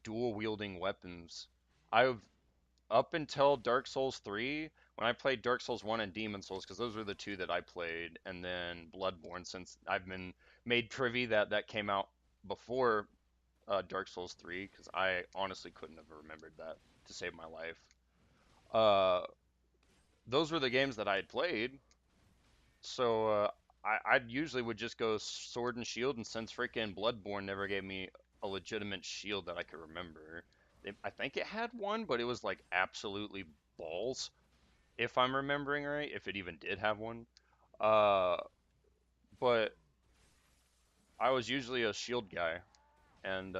dual wielding weapons. I've up until Dark Souls 3, when I played Dark Souls 1 and Demon Souls, because those were the two that I played, and then Bloodborne, since I've been made privy that that came out before Dark Souls 3, because I honestly couldn't have remembered that to save my life. Uh, those were the games that I had played, so I usually would just go sword and shield, and since freaking Bloodborne never gave me a legitimate shield that I could remember, I think it had one, but it was like absolutely balls if I'm remembering right, if it even did have one. Uh, but I was usually a shield guy, and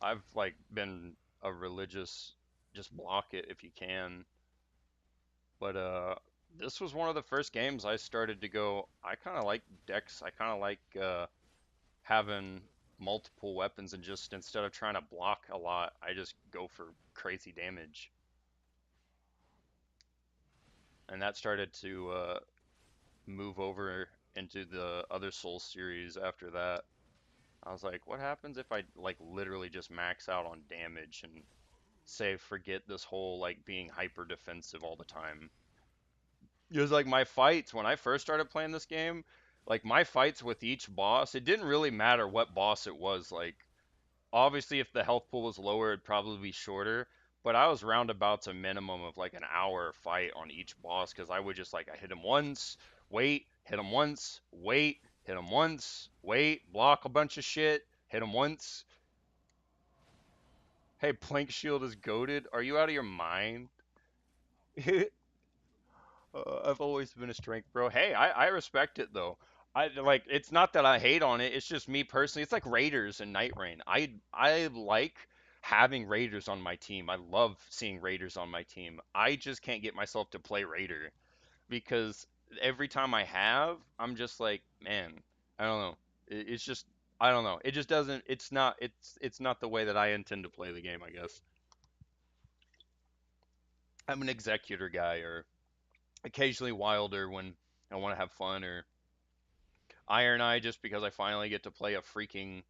I've like been a religious just block it if you can. But this was one of the first games I started to go. I kind of like decks. I kind of like having multiple weapons and just instead of trying to block a lot, I just go for crazy damage. And that started to move over into the other Soul series after that. I was like, what happens if I like literally just max out on damage and say forget this whole like being hyper defensive all the time? It was like my fights when I first started playing this game, like my fights with each boss, it didn't really matter what boss it was. Like obviously if the health pool was lower, it'd probably be shorter, but I was roundabouts a minimum of like an hour fight on each boss because I would just like I hit him once, wait, hit him once, wait, hit him once, wait, block a bunch of shit, hit him once. Hey, Plank Shield is goaded. Are you out of your mind? I've always been a strength bro. Hey, I respect it though. I like it's not that I hate on it. It's just me personally. It's like Raiders and Night Rain. I like having Raiders on my team. I love seeing Raiders on my team. I just can't get myself to play Raider because every time I have, I'm just like, man, I don't know. It's just I don't know. It just doesn't. It's not the way that I intend to play the game. I guess I'm an executor guy or occasionally Wilder when I want to have fun or Iron Eye just because I finally get to play a freaking.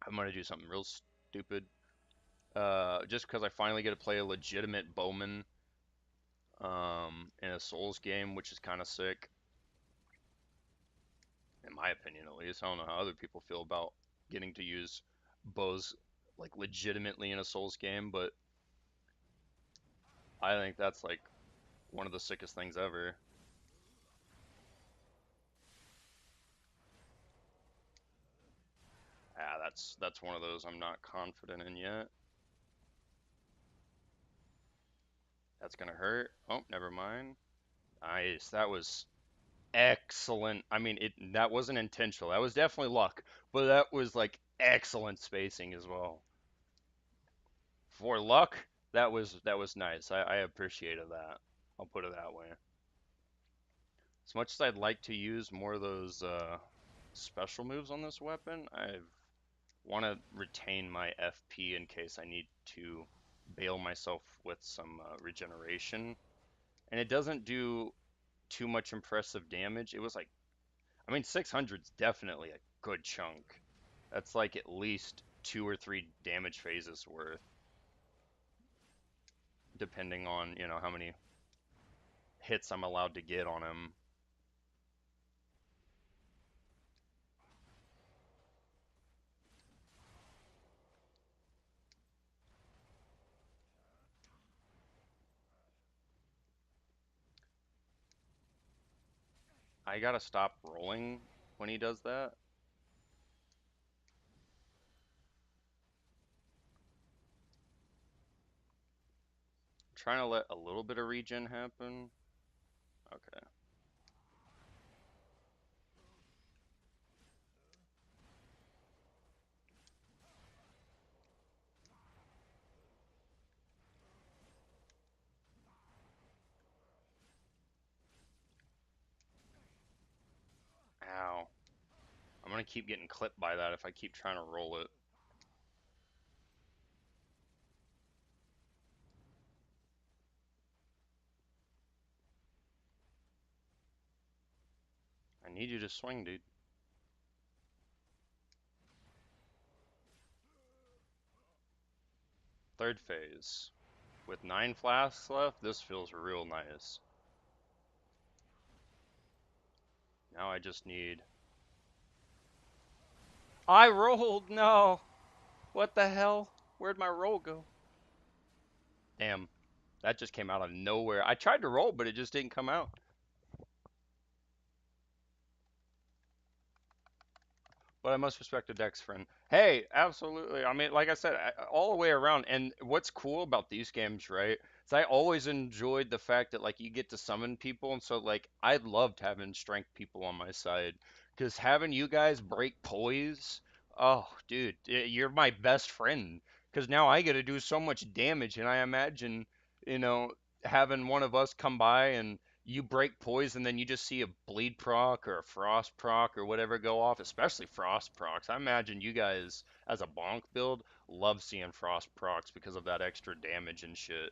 I'm gonna do something real stupid. Just because I finally get to play a legitimate bowman in a Souls game, which is kind of sick, in my opinion at least. I don't know how other people feel about getting to use bows like legitimately in a Souls game, but I think that's like one of the sickest things ever. Ah, that's one of those I'm not confident in yet. That's gonna hurt. Oh, never mind. Nice. That was excellent. I mean, it that wasn't intentional. That was definitely luck, but that was like excellent spacing as well. For luck, that was nice. I appreciated that. I'll put it that way. As much as I'd like to use more of those special moves on this weapon, I want to retain my FP in case I need to bail myself with some regeneration. And it doesn't do too much impressive damage. It was like I mean, 600's definitely a good chunk. That's like at least two or three damage phases worth, depending on, how many hits I'm allowed to get on him. I gotta stop rolling when he does that. I'm trying to let a little bit of regen happen. Okay. Ow. I'm gonna keep getting clipped by that if I keep trying to roll it. I need you to swing, dude. Third phase. With 9 flasks left, this feels real nice. Now I just need... I rolled! No! What the hell? Where'd my roll go? Damn, that just came out of nowhere. I tried to roll, but it just didn't come out. But I must respect the Dex friend. Hey, absolutely. I mean, like I said, all the way around. And what's cool about these games, right? Is I always enjoyed the fact that like you get to summon people, and so like I loved having strength people on my side, because having you guys break poise, oh, dude, you're my best friend. Because now I get to do so much damage, and I imagine, you know. having one of us come by and you break poise and then you just see a bleed proc or a frost proc or whatever go off, especially frost procs. I imagine you guys as a bonk build love seeing frost procs because of that extra damage and shit.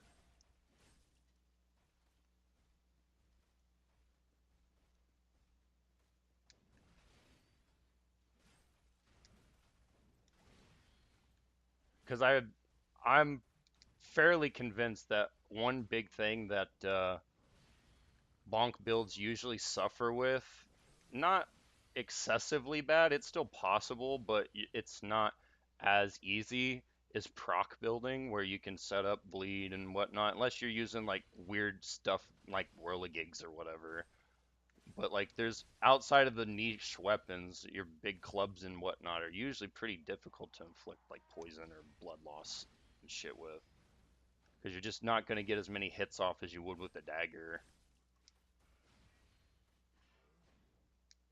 Because I'm fairly convinced that one big thing that bonk builds usually suffer with, not excessively bad, it's still possible, but it's not as easy as proc building where you can set up bleed and whatnot, unless you're using like weird stuff like whirligigs or whatever. But like there's outside of the niche weapons, your big clubs and whatnot are usually pretty difficult to inflict like poison or blood loss and shit with. Because you're just not going to get as many hits off as you would with a dagger.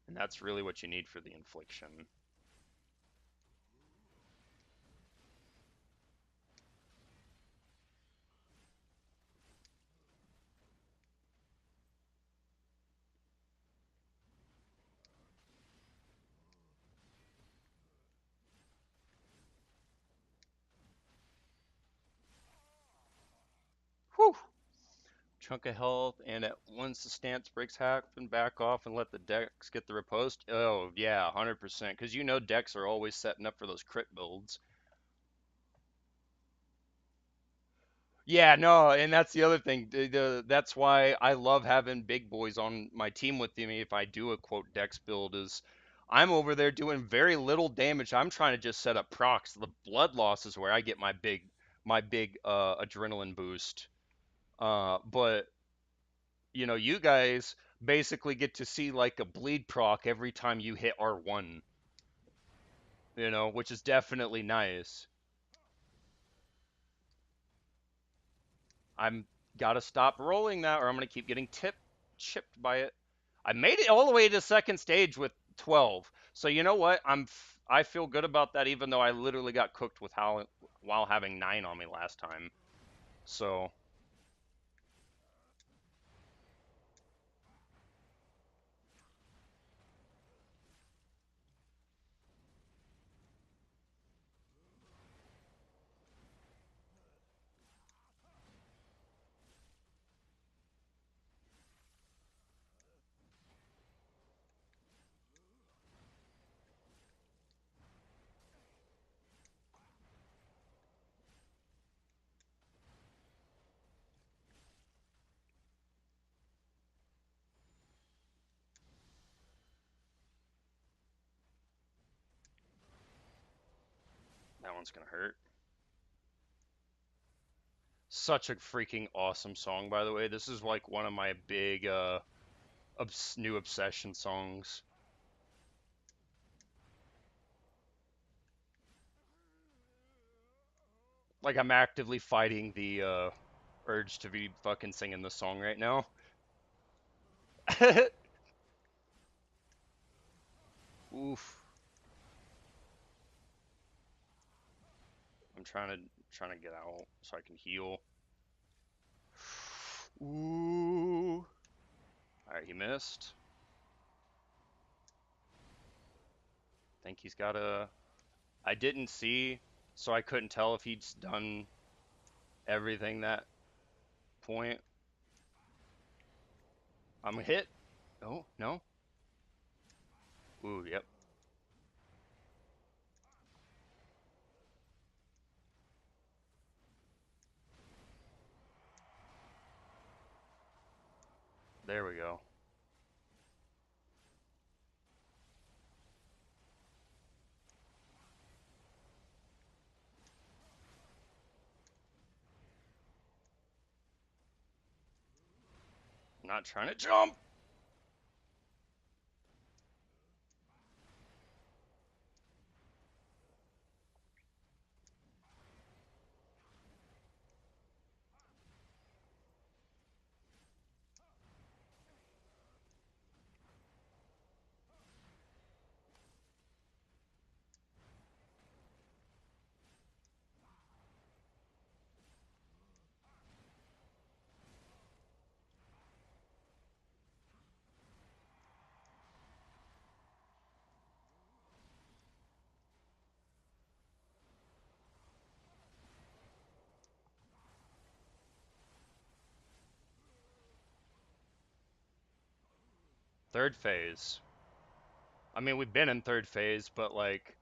And that's really what you need for the infliction. Whew! Chunk of health, and at once the stance breaks half and back off and let the decks get the riposte. Oh, yeah, 100%. Because you know decks are always setting up for those crit builds. Yeah, no, and that's the other thing. That's why I love having big boys on my team with me if I do a quote dex build is I'm over there doing very little damage. I'm trying to just set up procs. The blood loss is where I get my big adrenaline boost. But you guys basically get to see like a bleed proc every time you hit R1, which is definitely nice. I'm gotta stop rolling that or I'm gonna keep getting chipped by it. I made it all the way to second stage with 12. So you know what? I feel good about that even though I literally got cooked with how while having 9 on me last time. So that one's gonna hurt. Such a freaking awesome song, by the way. This is like one of my big new obsession songs. Like I'm actively fighting the urge to be fucking singing the song right now. Oof. I'm trying to get out so I can heal. Ooh. All right, he missed. Think he's got a. I didn't see, so I couldn't tell if he'd done everything that point. I'm hit. Oh no. Ooh, yep. There we go. Not trying to jump. Third phase. I mean, we've been in third phase, but like,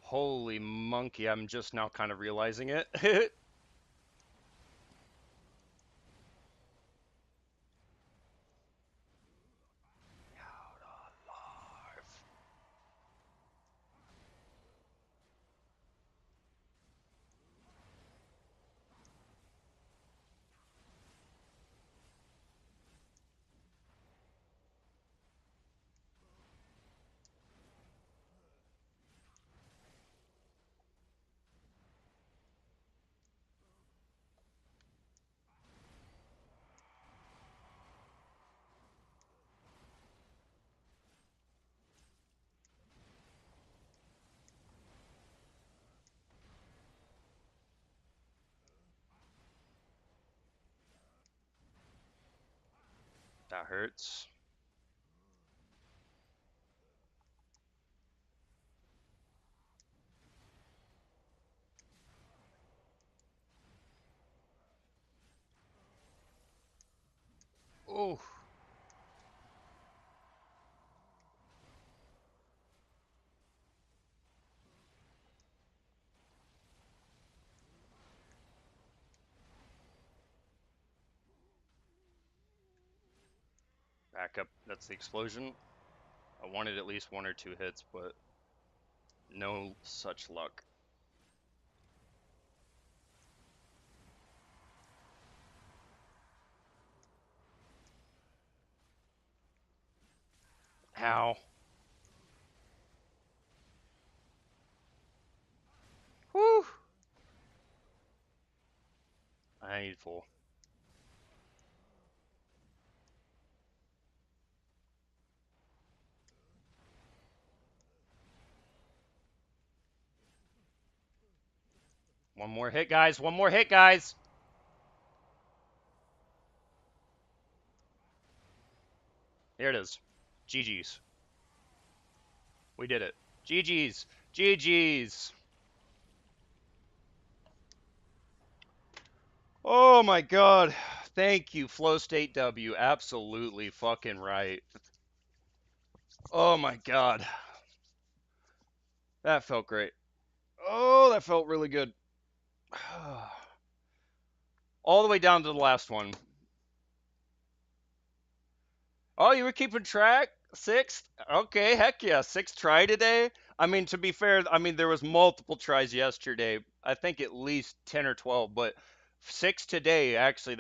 holy monkey, I'm just now kind of realizing it. That hurts. Oh, back up. That's the explosion. I wanted at least one or two hits, but no such luck. Ow. Whew. I need full. One more hit, guys. One more hit, guys. Here it is. GG's. We did it. GG's. GG's. Oh my god. Thank you, Flow State W. Absolutely fucking right. Oh my god. That felt great. Oh, that felt really good. All the way down to the last one. Oh, you were keeping track? Sixth? Okay, heck yeah. Sixth try today? I mean, to be fair, I mean, there was multiple tries yesterday. I think at least 10 or 12, but six today, actually,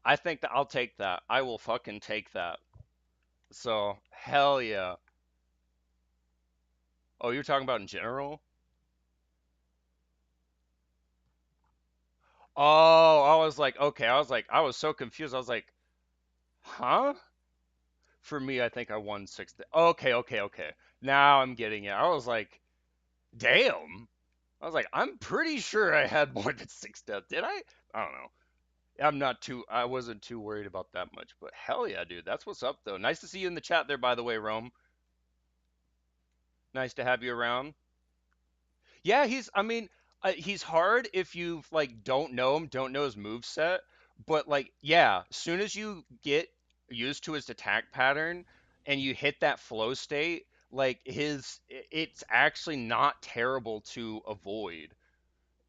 I think that I'll take that. I will fucking take that. So, hell yeah. Oh, you're talking about in general? Oh, I was like, okay. I was so confused. I was like, huh? For me, I think I won sixth. Okay, okay, okay. Now I'm getting it. I was like, damn. I was like, I'm pretty sure I had more than six deaths. Did I? I don't know. I wasn't too worried about that much, but hell yeah, dude. That's what's up, though. Nice to see you in the chat there, by the way, Rome. Nice to have you around. Yeah, I mean, he's hard if you like don't know him, don't know his move set. But like, yeah, as soon as you get used to his attack pattern and you hit that flow state, like it's actually not terrible to avoid.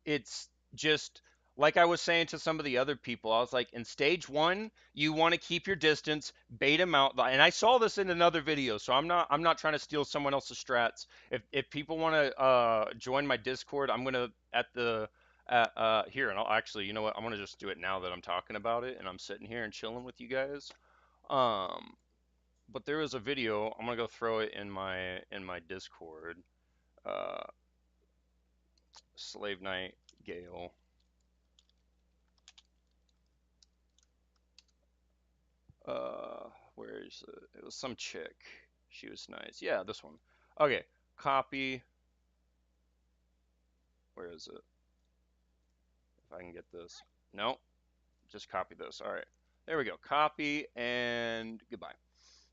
It's just like I was saying to some of the other people. I was like, in stage one, you want to keep your distance, bait him out. And I saw this in another video, so I'm not trying to steal someone else's strats. If people want to join my Discord, I'm gonna at the here, and I'll actually, you know what? I'm gonna just do it now that I'm talking about it, and I'm sitting here and chilling with you guys. Um, but there was a video. I'm gonna go throw it in my Discord. Uh, Slave Knight Gale. Where is it? It was some chick. She was nice. Yeah, this one. Okay, copy. Where is it? If I can get this. No, just copy this. All right, there we go. Copy and goodbye.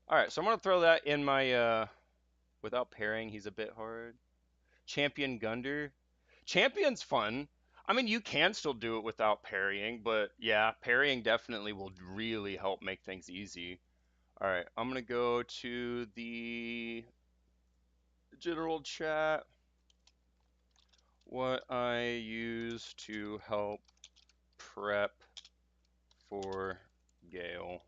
All right, so I'm gonna throw that in my without pairing. He's a bit hard. Champion Gunder. Champion's fun. I mean, you can still do it without parrying, but yeah, parrying definitely will really help make things easy. All right, I'm gonna go to the general chat. What I use to help prep for Gale.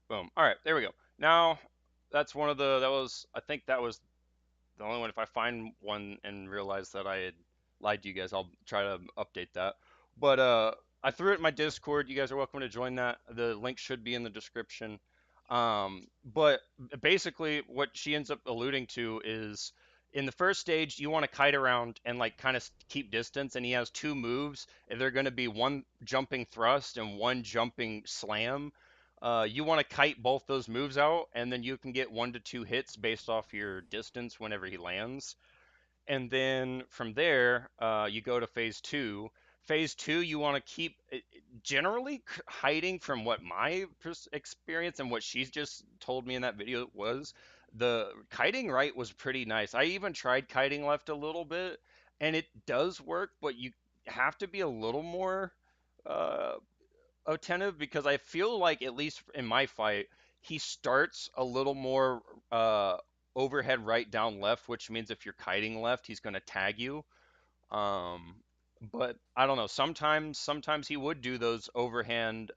Boom. All right, there we go. Now, that's one of the, that was, I think that was the only one. If I find one and realize that I had lied to you guys, I'll try to update that. But I threw it in my Discord. You guys are welcome to join that. The link should be in the description. But basically, what she ends up alluding to is in the first stage, you want to kite around and like kind of keep distance. And he has two moves. And they're going to be one jumping thrust and one jumping slam. You want to kite both those moves out, and then you can get 1 to 2 hits based off your distance whenever he lands. And then from there, you go to phase two. Phase two, you want to keep generally hiding from what my experience and what she's just told me in that video was. The kiting right was pretty nice. I even tried kiting left a little bit, and it does work, but you have to be a little more uh, attentive because I feel like at least in my fight, he starts a little more uh, overhead right down left, which means if you're kiting left, he's going to tag you. Um, but I don't know. Sometimes he would do those overhand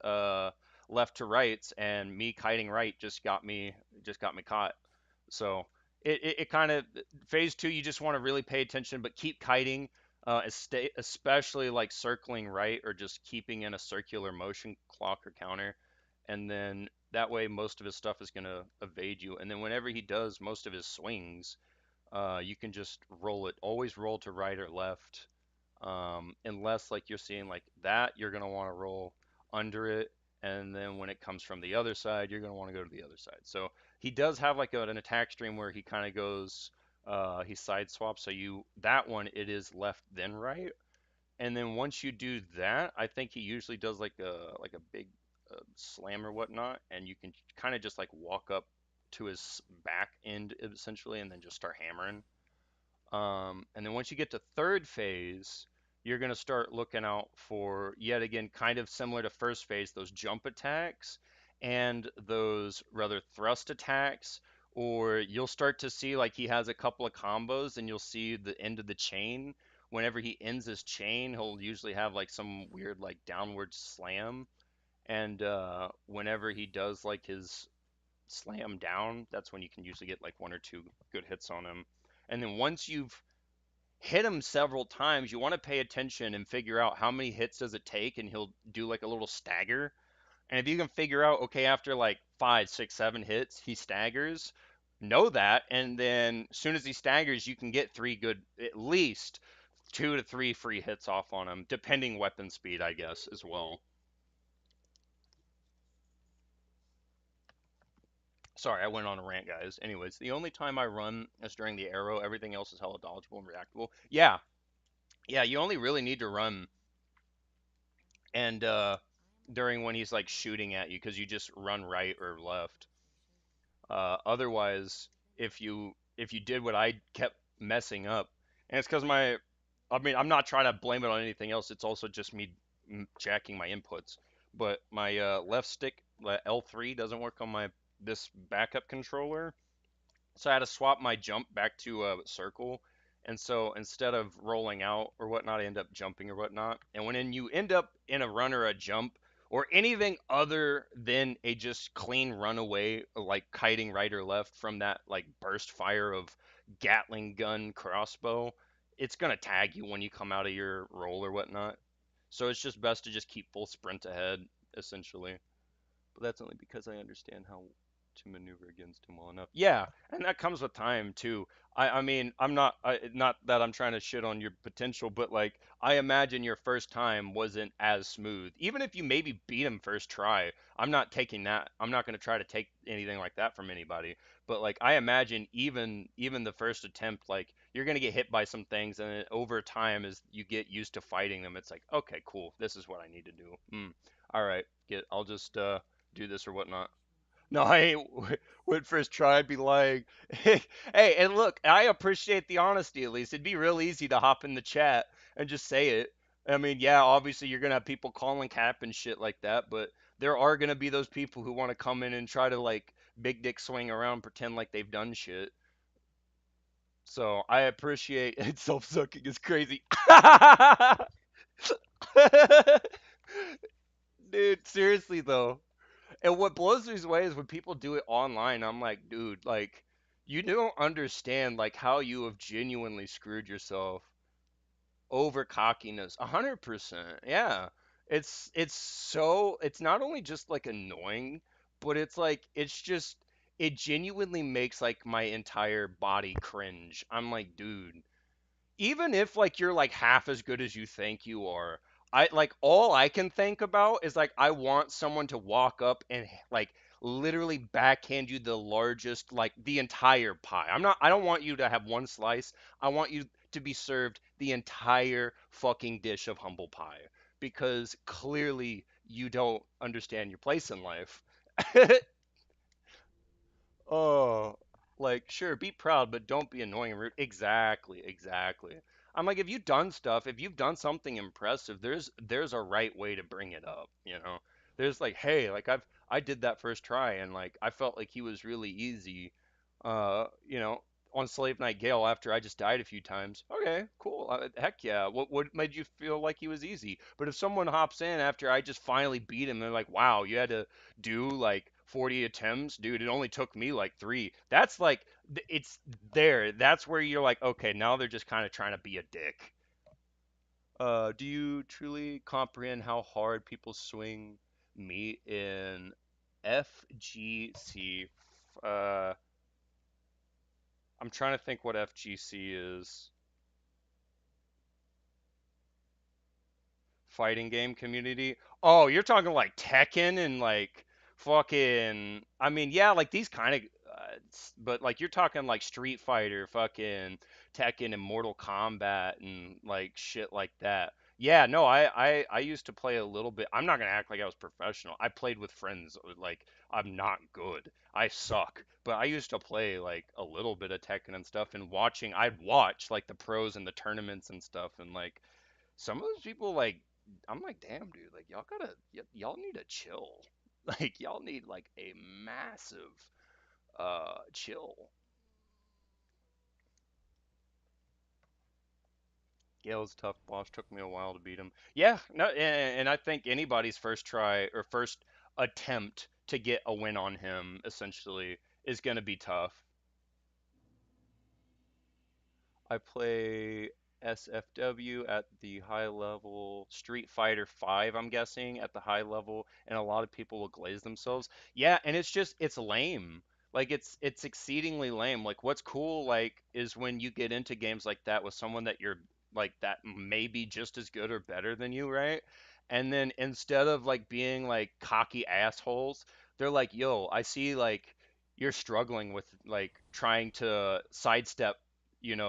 left to rights, and me kiting right just got me caught. So it kind of phase two, you just want to really pay attention, but keep kiting, especially like circling right or just keeping in a circular motion clock or counter, and then that way most of his stuff is gonna evade you. And then whenever he does most of his swings, you can just roll it. Always roll to right or left. Unless like you're seeing like that, you're gonna want to roll under it, and then when it comes from the other side, you're gonna want to go to the other side. So he does have like an attack stream where he kind of goes, he side swaps. So you that one it is left then right, and then once you do that, I think he usually does like a big slam or whatnot, and you can kind of just like walk up to his back end essentially, and then just start hammering. And then once you get to third phase, you're going to start looking out for, yet again, kind of similar to first phase, those jump attacks and those rather thrust attacks. Or you'll start to see like he has a couple of combos and you'll see the end of the chain. Whenever he ends his chain, he'll usually have like some weird like downward slam. And whenever he does like his slam down, that's when you can usually get like 1 or 2 good hits on him. And then once you've hit him several times, you want to pay attention and figure out how many hits does it take, and he'll do like a little stagger. And if you can figure out, okay, after like 5, 6, 7 hits, he staggers, know that, and then as soon as he staggers, you can get at least 2 to 3 free hits off on him, depending weapon speed, I guess, as well. Sorry, I went on a rant, guys. Anyways, the only time I run is during the arrow. Everything else is hella dodgeable and reactable. Yeah, yeah, you only really need to run and during when he's like shooting at you because you just run right or left. Otherwise, if you did what I kept messing up, and it's because I mean, I'm not trying to blame it on anything else. It's also just me jacking my inputs. But my left stick, L3, doesn't work on my this backup controller, so I had to swap my jump back to a circle. And so instead of rolling out or whatnot, I end up jumping or whatnot. And when you end up in a run or a jump or anything other than a just clean runaway, like kiting right or left from that like burst fire of Gatling gun crossbow, it's gonna tag you when you come out of your roll or whatnot. So it's just best to just keep full sprint ahead, essentially. But that's only because I understand how to maneuver against him well enough. Yeah, and that comes with time too. I mean, not that I'm trying to shit on your potential, but like I imagine your first time wasn't as smooth. Even if you maybe beat him first try, I'm not taking that. I'm not going to try to take anything like that from anybody. But like I imagine even the first attempt, like you're going to get hit by some things, and then over time as you get used to fighting them, it's like, okay, cool, this is what I need to do. All right, I'll just do this or whatnot. No, I ain't would first try. I'd be like, hey, and look, I appreciate the honesty at least. It'd be real easy to hop in the chat and just say it. I mean, yeah, obviously you're gonna have people calling cap and shit like that, but there are gonna be those people who want to come in and try to like big dick swing around, pretend like they've done shit. So I appreciate it. Self sucking is crazy. Dude, seriously though. And what blows me away is when people do it online. I'm like, dude, like, you don't understand like how you have genuinely screwed yourself over cockiness. 100%. Yeah. It's not only just like annoying, but it's like it's just it genuinely makes like my entire body cringe. I'm like, dude, even if like you're like half as good as you think you are, I like all I can think about is like I want someone to walk up and like literally backhand you the largest like the entire pie. I don't want you to have one slice. I want you to be served the entire fucking dish of humble pie because clearly you don't understand your place in life. Oh, like sure, be proud, but don't be annoying and rude. Exactly, exactly. I'm like, if you've done something impressive, there's a right way to bring it up, you know? There's like, hey, like I did that first try and like I felt like he was really easy, you know, on Slave Night Gale after I just died a few times. Okay, cool. Heck yeah. What made you feel like he was easy? But if someone hops in after I just finally beat him, they're like, wow, you had to do like 40 attempts, dude. It only took me like three. That's like, it's there. That's where you're like, okay, now they're just kind of trying to be a dick. Do you truly comprehend how hard people swing me in FGC? Uh, I'm trying to think what FGC is. Fighting game community. Oh, you're talking like Tekken and like fucking. I mean, yeah, like these kind of, but like you're talking like Street Fighter, fucking Tekken and Mortal Kombat and like shit like that. Yeah, no, I used to play a little bit. I'm not gonna act like I was professional. I played with friends. Like I'm not good. I suck. But I used to play like a little bit of Tekken and stuff and I'd watch like the pros and the tournaments and stuff and like some of those people like I'm like damn dude like y'all need to chill like y'all need like a massive chill. Gale's tough boss took me a while to beat him. Yeah, no, and I think anybody's first try or first attempt to get a win on him essentially is going to be tough. I play SFW at the high level, Street Fighter 5, I'm guessing, at the high level, and a lot of people will glaze themselves. Yeah, and it's lame. Like it's exceedingly lame. Like what's cool like is when you get into games like that with someone that you're like that may be just as good or better than you, right? And then instead of like being like cocky assholes, they're like, "Yo, I see like you're struggling with like trying to sidestep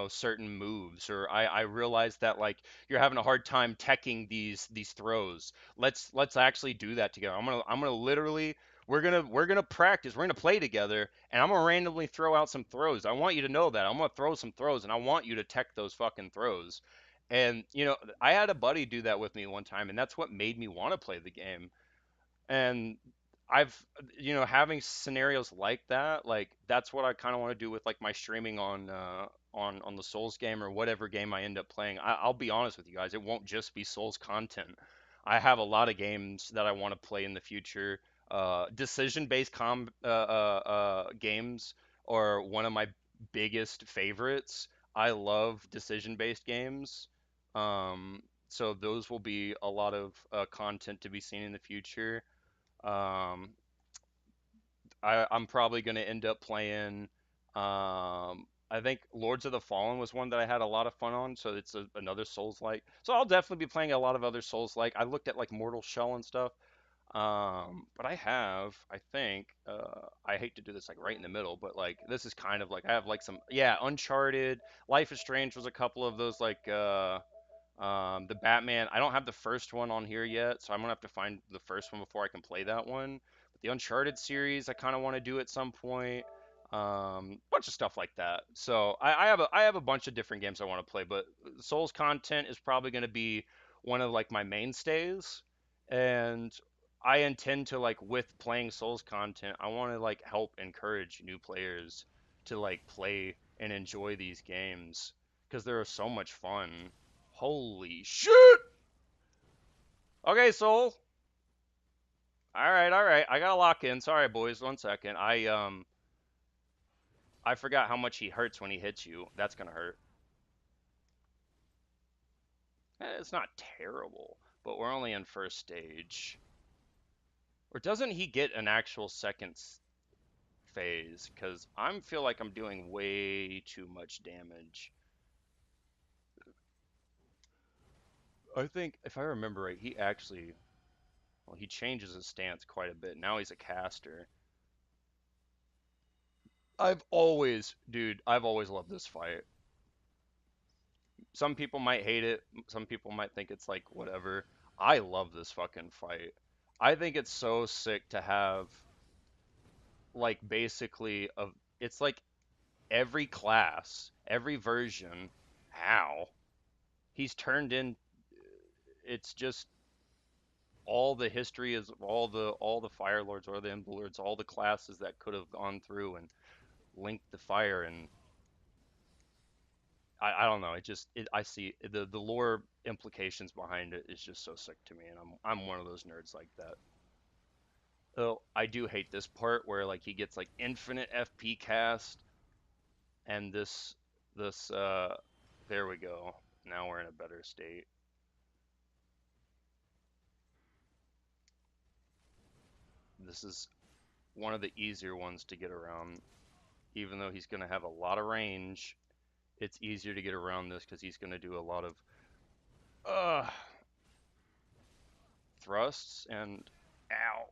certain moves or I realize that like you're having a hard time teching these throws. Let's actually do that together. I'm gonna literally we're gonna practice. We're gonna play together, and I'm gonna randomly throw out some throws. I want you to know that I'm gonna throw some throws, and I want you to tech those fucking throws. And I had a buddy do that with me one time, and that's what made me want to play the game. And I've having scenarios like that, like that's what I kind of want to do with like my streaming on the Souls game or whatever game I end up playing. I'll be honest with you guys, it won't just be Souls content. I have a lot of games that I want to play in the future. Decision-based games are one of my biggest favorites. I love decision-based games. So those will be a lot of content to be seen in the future. um, I'm probably going to end up playing. I think Lords of the Fallen was one that I had a lot of fun on, so it's another Souls-like. So I'll definitely be playing a lot of other Souls-like. I looked at like Mortal Shell and stuff. But I think, I hate to do this like right in the middle, but like this is kind of like I have like some, yeah, Uncharted, Life is Strange was a couple of those like the Batman, I don't have the first one on here yet, so I'm gonna have to find the first one before I can play that one. But the Uncharted series, I kind of want to do at some point. Bunch of stuff like that. So I have a bunch of different games I want to play, but Souls content is probably going to be one of like my mainstays, and I intend to like with playing Souls content, I want to like help encourage new players to like play and enjoy these games because they're so much fun. Holy shit! Okay, Soul. All right, all right. I gotta lock in. Sorry, boys. 1 second. I forgot how much he hurts when he hits you. That's gonna hurt. It's not terrible, but we're only in first stage. Or doesn't he get an actual second phase? Because I feel like I'm doing way too much damage. I think, if I remember right, he actually, well, he changes his stance quite a bit. Now he's a caster. I've always loved this fight. Some people might hate it. Some people might think it's like whatever. I love this fucking fight. I think it's so sick to have like basically of it's like every class, every version, how he's turned in. It's just all the history is all the Fire Lords or the Ember Lords, all the classes that could have gone through and linked the fire, and I don't know. I see the lore implications behind it is just so sick to me, and I'm one of those nerds like that. Oh, I do hate this part where like he gets like infinite FP cast, and this there we go. Now we're in a better state. This is one of the easier ones to get around, even though he's going to have a lot of range. It's easier to get around this because he's going to do a lot of uh, thrusts and ow.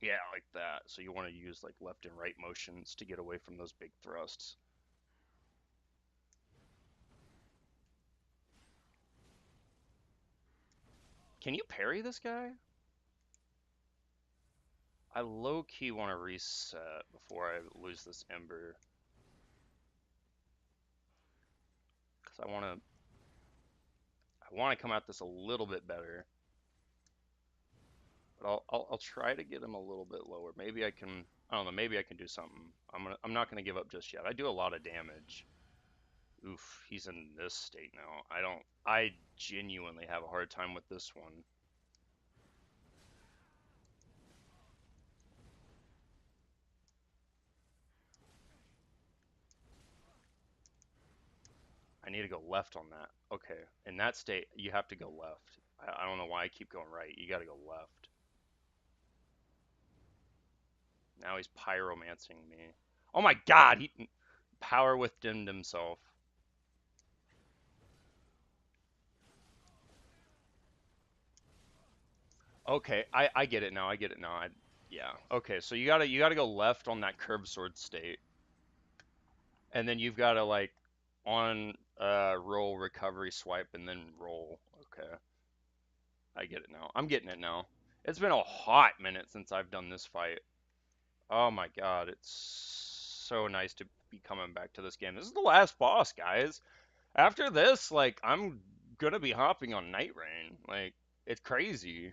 Yeah, like that. So you want to use like left and right motions to get away from those big thrusts. Can you parry this guy? I low key want to reset before I lose this ember because I want to come at this a little bit better. But I'll try to get him a little bit lower. Maybe I can. I don't know. Maybe I can do something. I'm not gonna give up just yet. I do a lot of damage. Oof, he's in this state now. I genuinely have a hard time with this one. I need to go left on that. Okay, in that state, you have to go left. I don't know why I keep going right. You got to go left. Now he's pyromancing me. Oh my God, he power within himself. Okay, I get it now. I get it now. Yeah. Okay, so you gotta go left on that curved sword state, and then you've gotta like on roll recovery swipe and then roll. Okay, I get it now. I'm getting it now. It's been a hot minute since I've done this fight. Oh my God, it's so nice to be coming back to this game. This is the last boss, guys. After this, like, I'm gonna be hopping on Night Rain. Like, it's crazy.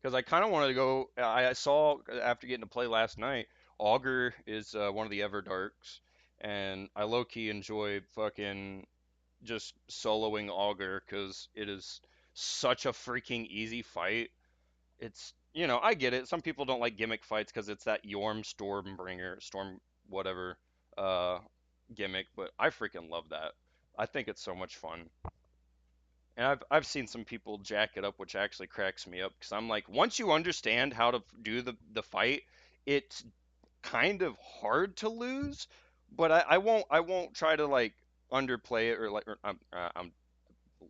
Because I kind of wanted to go. I saw after getting to play last night, Augur is one of the Everdarks, and I low key enjoy fucking just soloing Augur because it is such a freaking easy fight. I get it. Some people don't like gimmick fights because it's that Yorm Stormbringer, Storm whatever uh, gimmick, but I freaking love that. I think it's so much fun. And I've seen some people jack it up, which actually cracks me up because I'm like, once you understand how to do the fight, it's kind of hard to lose. But I won't try to like underplay it or like I'm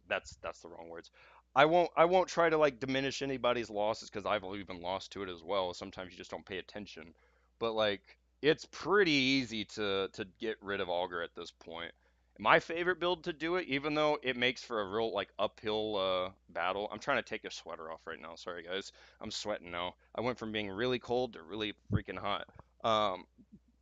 that's the wrong words. I won't try to like diminish anybody's losses because I've even lost to it as well. Sometimes you just don't pay attention. But like it's pretty easy to get rid of Augur at this point. My favorite build to do it, even though it makes for a real like uphill battle. I'm trying to take a sweater off right now. Sorry guys, I'm sweating now. I went from being really cold to really freaking hot.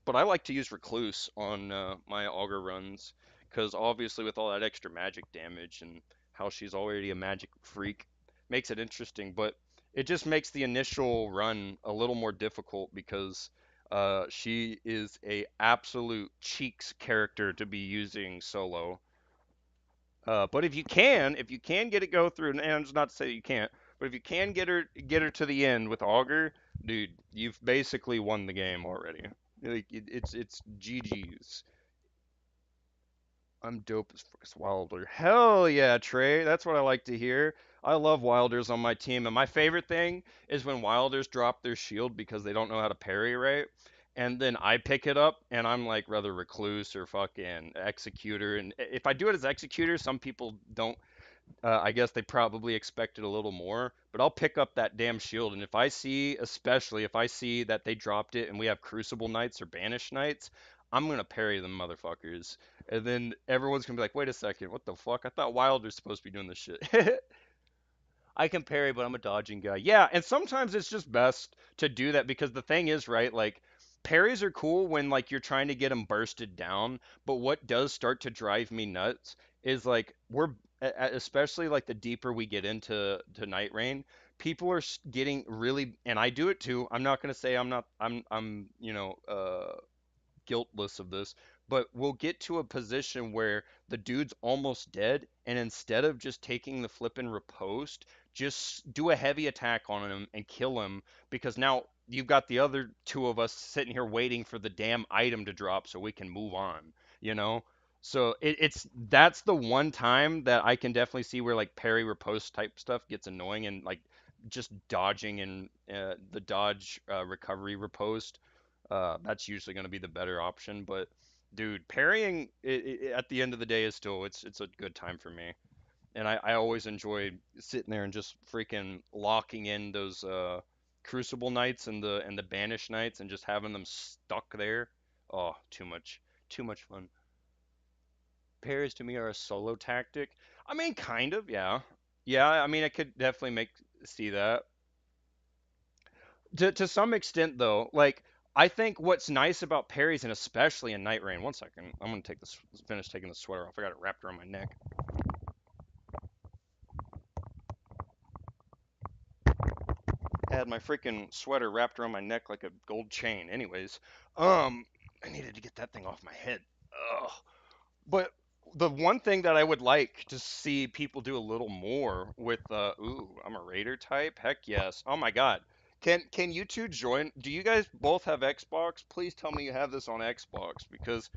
But I like to use Recluse on my Augur runs because obviously with all that extra magic damage and how she's already a magic freak, makes it interesting. But it just makes the initial run a little more difficult because she is a absolute cheeks character to be using solo. But if you can get it go through, and it's not to say you can't, but if you can get her to the end with Augur, dude, you've basically won the game already. Like it's GG's. I'm dope as fuck as Wilder. Hell yeah, Trey. That's what I like to hear. I love Wilders on my team, and my favorite thing is when Wilders drop their shield because they don't know how to parry right. And then I pick it up, and I'm like rather recluse or fucking executor. And if I do it as executor, some people don't I guess they probably expected a little more, but I'll pick up that damn shield. And if I see, especially if I see that they dropped it and we have Crucible Knights or Banish Knights, I'm gonna parry them motherfuckers. And then everyone's gonna be like, wait a second, what the fuck? I thought Wilder's supposed to be doing this shit. I can parry, but I'm a dodging guy. Yeah, and sometimes it's just best to do that because the thing is, right, like parries are cool when like you're trying to get them bursted down, but what does start to drive me nuts is like especially like the deeper we get into Night Rain, people are getting really, and I do it too. I'm not gonna say I'm not I'm guiltless of this, but we'll get to a position where the dude's almost dead, and instead of just taking the flippin' riposte, just do a heavy attack on him and kill him because now you've got the other two of us sitting here waiting for the damn item to drop so we can move on, you know? So it's that's the one time that I can definitely see where like parry riposte type stuff gets annoying and like just dodging and the dodge recovery riposte that's usually going to be the better option. But dude, parrying at the end of the day is still it's a good time for me, and I always enjoy sitting there and just freaking locking in those Crucible Knights and the Banish Knights and just having them stuck there. Oh, too much fun. Parries to me are a solo tactic. I mean, kind of, yeah, yeah. I mean, I could definitely make see that. To some extent though, like I think what's nice about parries and especially in Night Rain. One second, I'm gonna take this finish taking the sweater off. I got it wrapped around my neck. I had my freaking sweater wrapped around my neck like a gold chain. Anyways, um, I needed to get that thing off my head. Ugh. But the one thing that I would like to see people do a little more with ooh, I'm a raider type. Heck yes. Oh my God. Can you two join? Do you guys both have Xbox? Please tell me you have this on Xbox because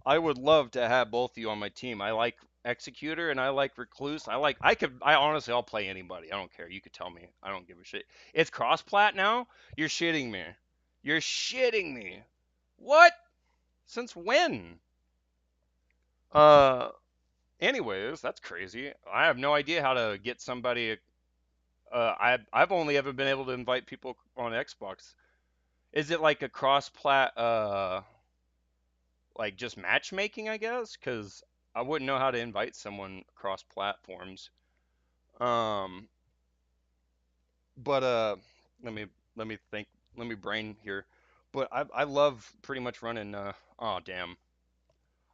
I would love to have both of you on my team. I like Executor and I like Recluse. I honestly I'll play anybody. I don't care. You could tell me. I don't give a shit. It's cross plat now? You're shitting me. You're shitting me. What? Since when? Uh Anyways, that's crazy. I have no idea how to get somebody. I've only ever been able to invite people on Xbox. Is it like a cross-plat, like just matchmaking, I guess? Because I wouldn't know how to invite someone across platforms. Um, but let me let me think. Let me brain here. But I love pretty much running. Oh damn.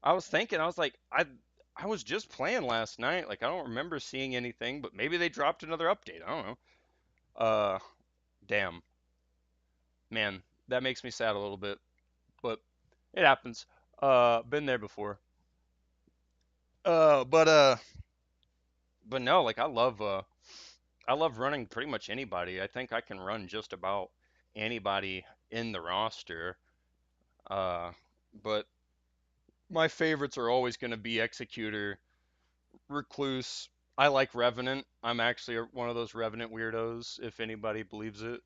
I was thinking. I was like I was just playing last night. Like I don't remember seeing anything, but maybe they dropped another update. I don't know. Uh, damn, man, that makes me sad a little bit, but it happens. Been there before. Uh, but uh, but no, like I love running pretty much anybody. I think I can run just about anybody in the roster. Uh, but my favorites are always going to be Executor, Recluse. I like Revenant. I'm actually one of those Revenant weirdos, if anybody believes it.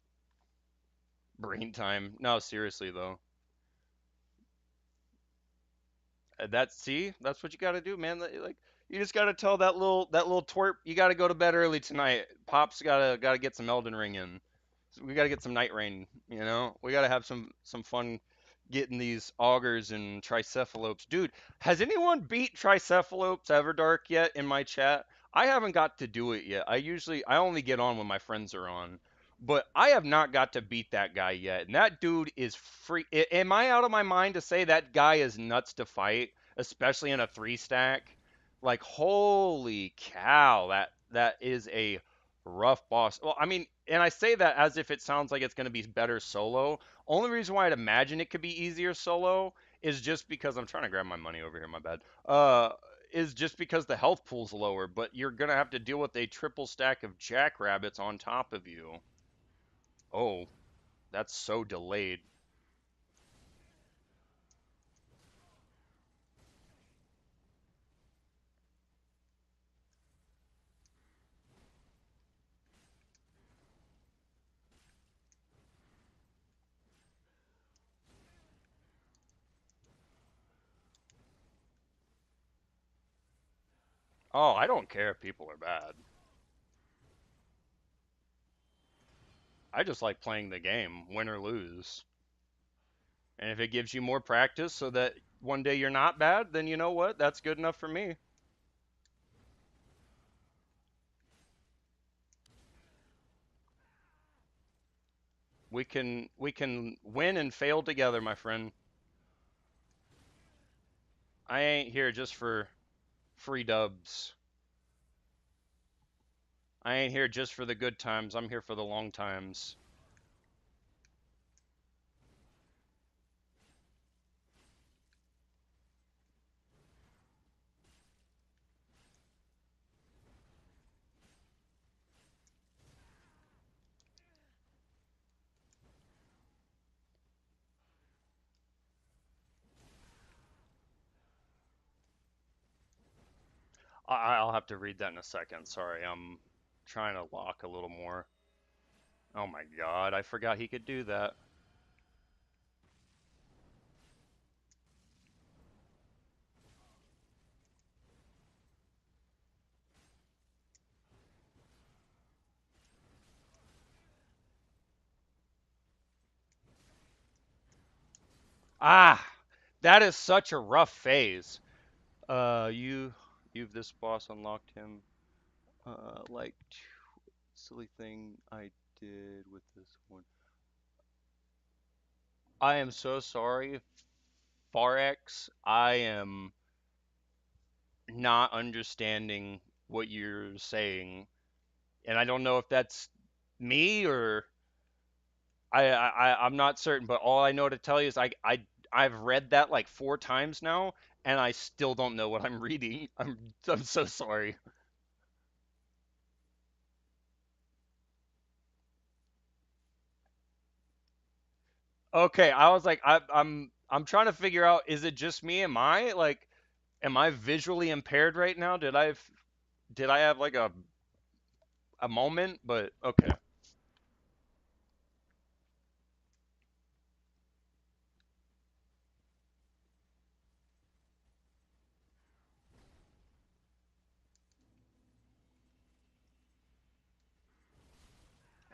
Brain time. No, seriously though. That's what you got to do, man. Like you just got to tell that little twerp you got to go to bed early tonight. Pop's got to get some Elden Ring in. So we got to get some Night Rain, you know? We got to have some fun getting these augurs and tricephalopes. Dude, has anyone beat tricephalopes Everdark yet in my chat? I haven't got to do it yet. I only get on when my friends are on. But I have not got to beat that guy yet. And that dude is free. Am I out of my mind to say that guy is nuts to fight? especially in a three stack. Like holy cow, that is a rough boss. Well, I mean, and I say that as if it sounds like it's going to be better solo. Only reason why I'd imagine it could be easier solo is just because I'm trying to grab my money over here, my bad. Is just because the health pool's lower, but you're gonna have to deal with a triple stack of jackrabbits on top of you. Oh, that's so delayed. Oh, I don't care if people are bad. I just like playing the game, win or lose. And if it gives you more practice so that one day you're not bad, then you know what? That's good enough for me. We can win and fail together, my friend. I ain't here just for free dubs. I ain't here just for the good times. I'm here for the long times. I'll have to read that in a second. Sorry, I'm trying to lock a little more. Oh my god, I forgot he could do that. Ah, that is such a rough phase. You've this boss unlocked him. Like silly thing I did with this one. I am so sorry, Farex. I am not understanding what you're saying, and I don't know if that's me or I'm not certain. But all I know to tell you is I've read that like four times now, and I still don't know what I'm reading. I'm so sorry. Okay, I was like, I'm trying to figure out, is it just me? Am I visually impaired right now? Did I have like a moment? But okay.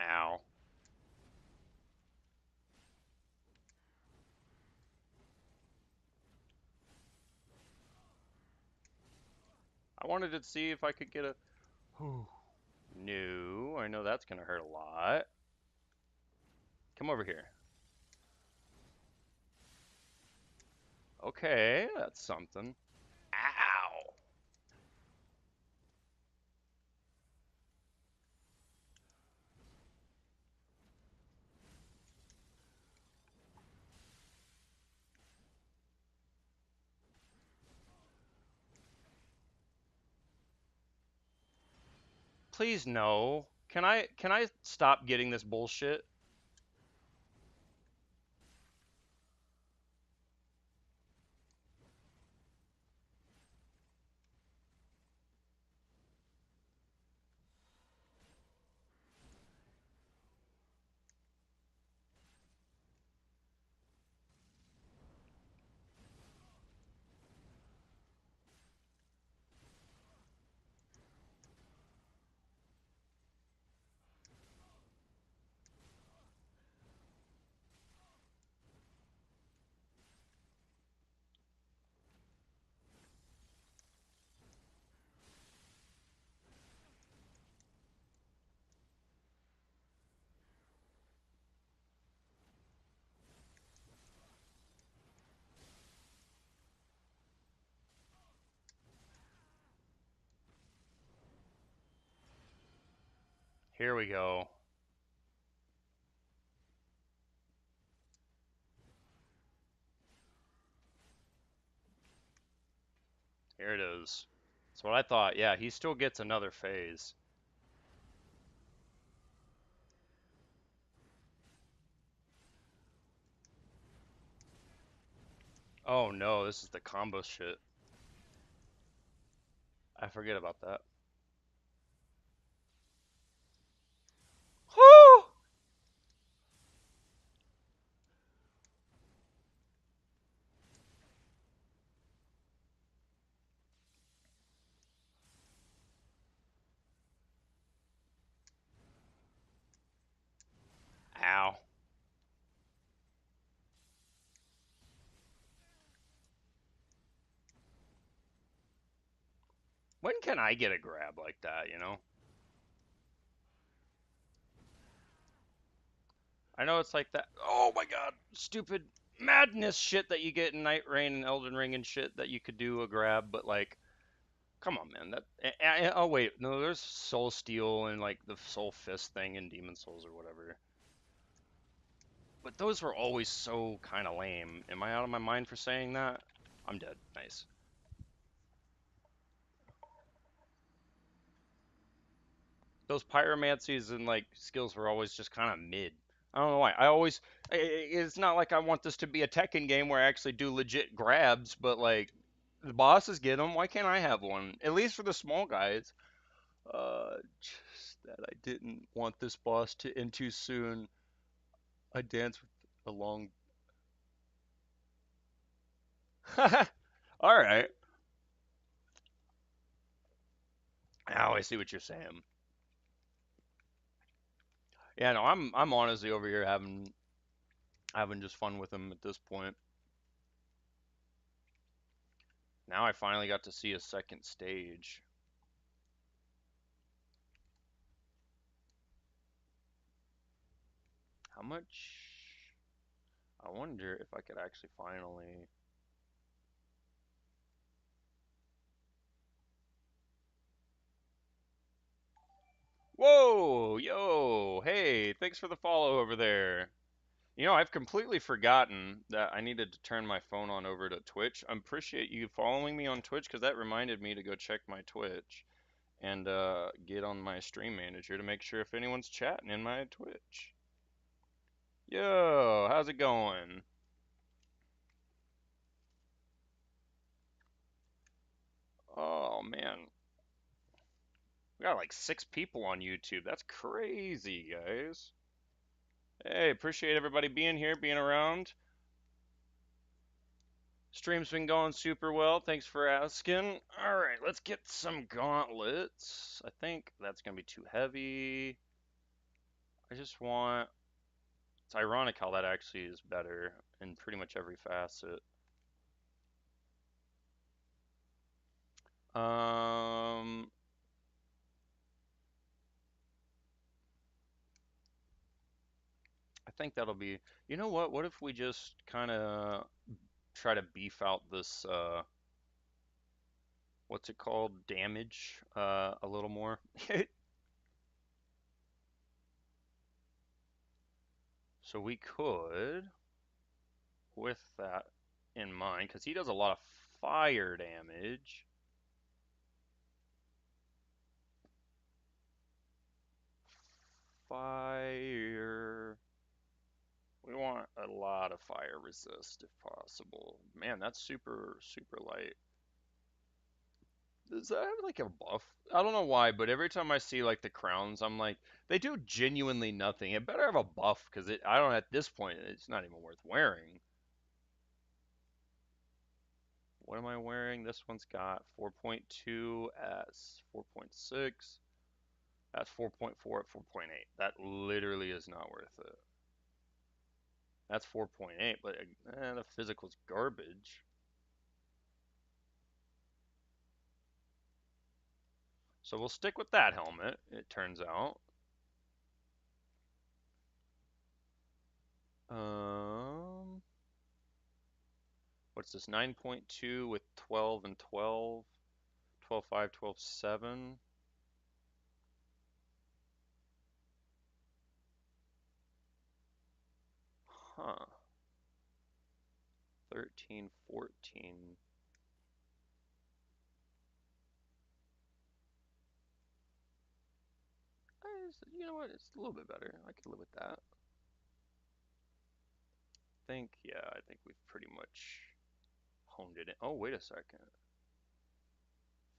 Ow. I wanted to see if I could get a. No, I know that's gonna hurt a lot. Come over here. Okay, that's something. Ow. Please no. Can I stop getting this bullshit? Here we go. Here it is. That's what I thought. Yeah, he still gets another phase. Oh no, this is the combo shit. I forget about that. Whoo! Ow. When can I get a grab like that, you know? I know it's like that. Oh my god, stupid madness shit that you get in Night Rain and Elden Ring and shit that you could do a grab, but like, come on, man. Oh wait, no, there's Soul Steel and like the Soul Fist thing in Demon Souls or whatever. But those were always so kind of lame. Am I out of my mind for saying that? I'm dead. Nice. Those pyromancies and like skills were always just kind of mid. I don't know why. It's not like I want this to be a Tekken game where I actually do legit grabs, but like the bosses get them. Why can't I have one? At least for the small guys. Just that I didn't want this boss to end too soon. I dance with a long. All right. Now I see what you're saying. Yeah, no, I'm honestly over here having just fun with him at this point. Now I finally got to see a second stage. How much? I wonder if I could actually finally. Whoa, yo, hey, thanks for the follow over there. You know, I've completely forgotten that I needed to turn my phone on over to Twitch. I appreciate you following me on Twitch because that reminded me to go check my Twitch and get on my stream manager to make sure if anyone's chatting in my Twitch. Yo, how's it going? Oh man, we got like 6 people on YouTube. That's crazy, guys. Hey, appreciate everybody being here, being around. Stream's been going super well. Thanks for asking. All right, let's get some gauntlets. I think that's going to be too heavy. I just want. It's ironic how that actually is better in pretty much every facet. Um, I think that'll be. You know what? What if we just kind of try to beef out this what's it called? Damage a little more. So we could, with that in mind, because he does a lot of fire damage. Fire. We want a lot of fire resist if possible. Man, that's super, super light. Does that have like a buff? I don't know why, but every time I see like the crowns, I'm like, they do genuinely nothing. It better have a buff because I don't, at this point, it's not even worth wearing. What am I wearing? This one's got 4.2 S, 4.6. That's 4.4 at 4.8. That literally is not worth it. That's 4.8, but the physical's garbage. So we'll stick with that helmet, it turns out. Um, what's this? 9.2 with 12 and 12. 12.5, 12.7. Huh. 13, 14. You know what? It's a little bit better. I could live with that. Yeah, I think we've pretty much honed it in. Oh, wait a second.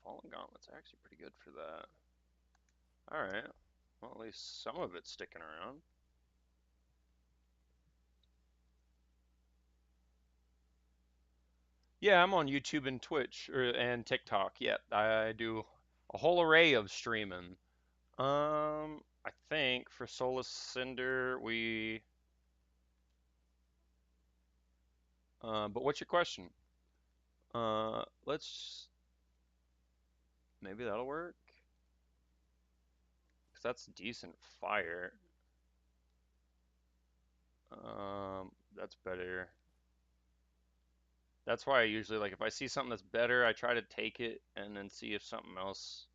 Fallen Gauntlet's actually pretty good for that. Alright. Well, at least some of it's sticking around. Yeah, I'm on YouTube and Twitch and TikTok. Yeah, I do a whole array of streaming. I think for Solus Cinder but what's your question? Let's maybe that'll work. 'Cause that's decent fire. That's better. That's why I usually like if I see something that's better, I try to take it and then see if something else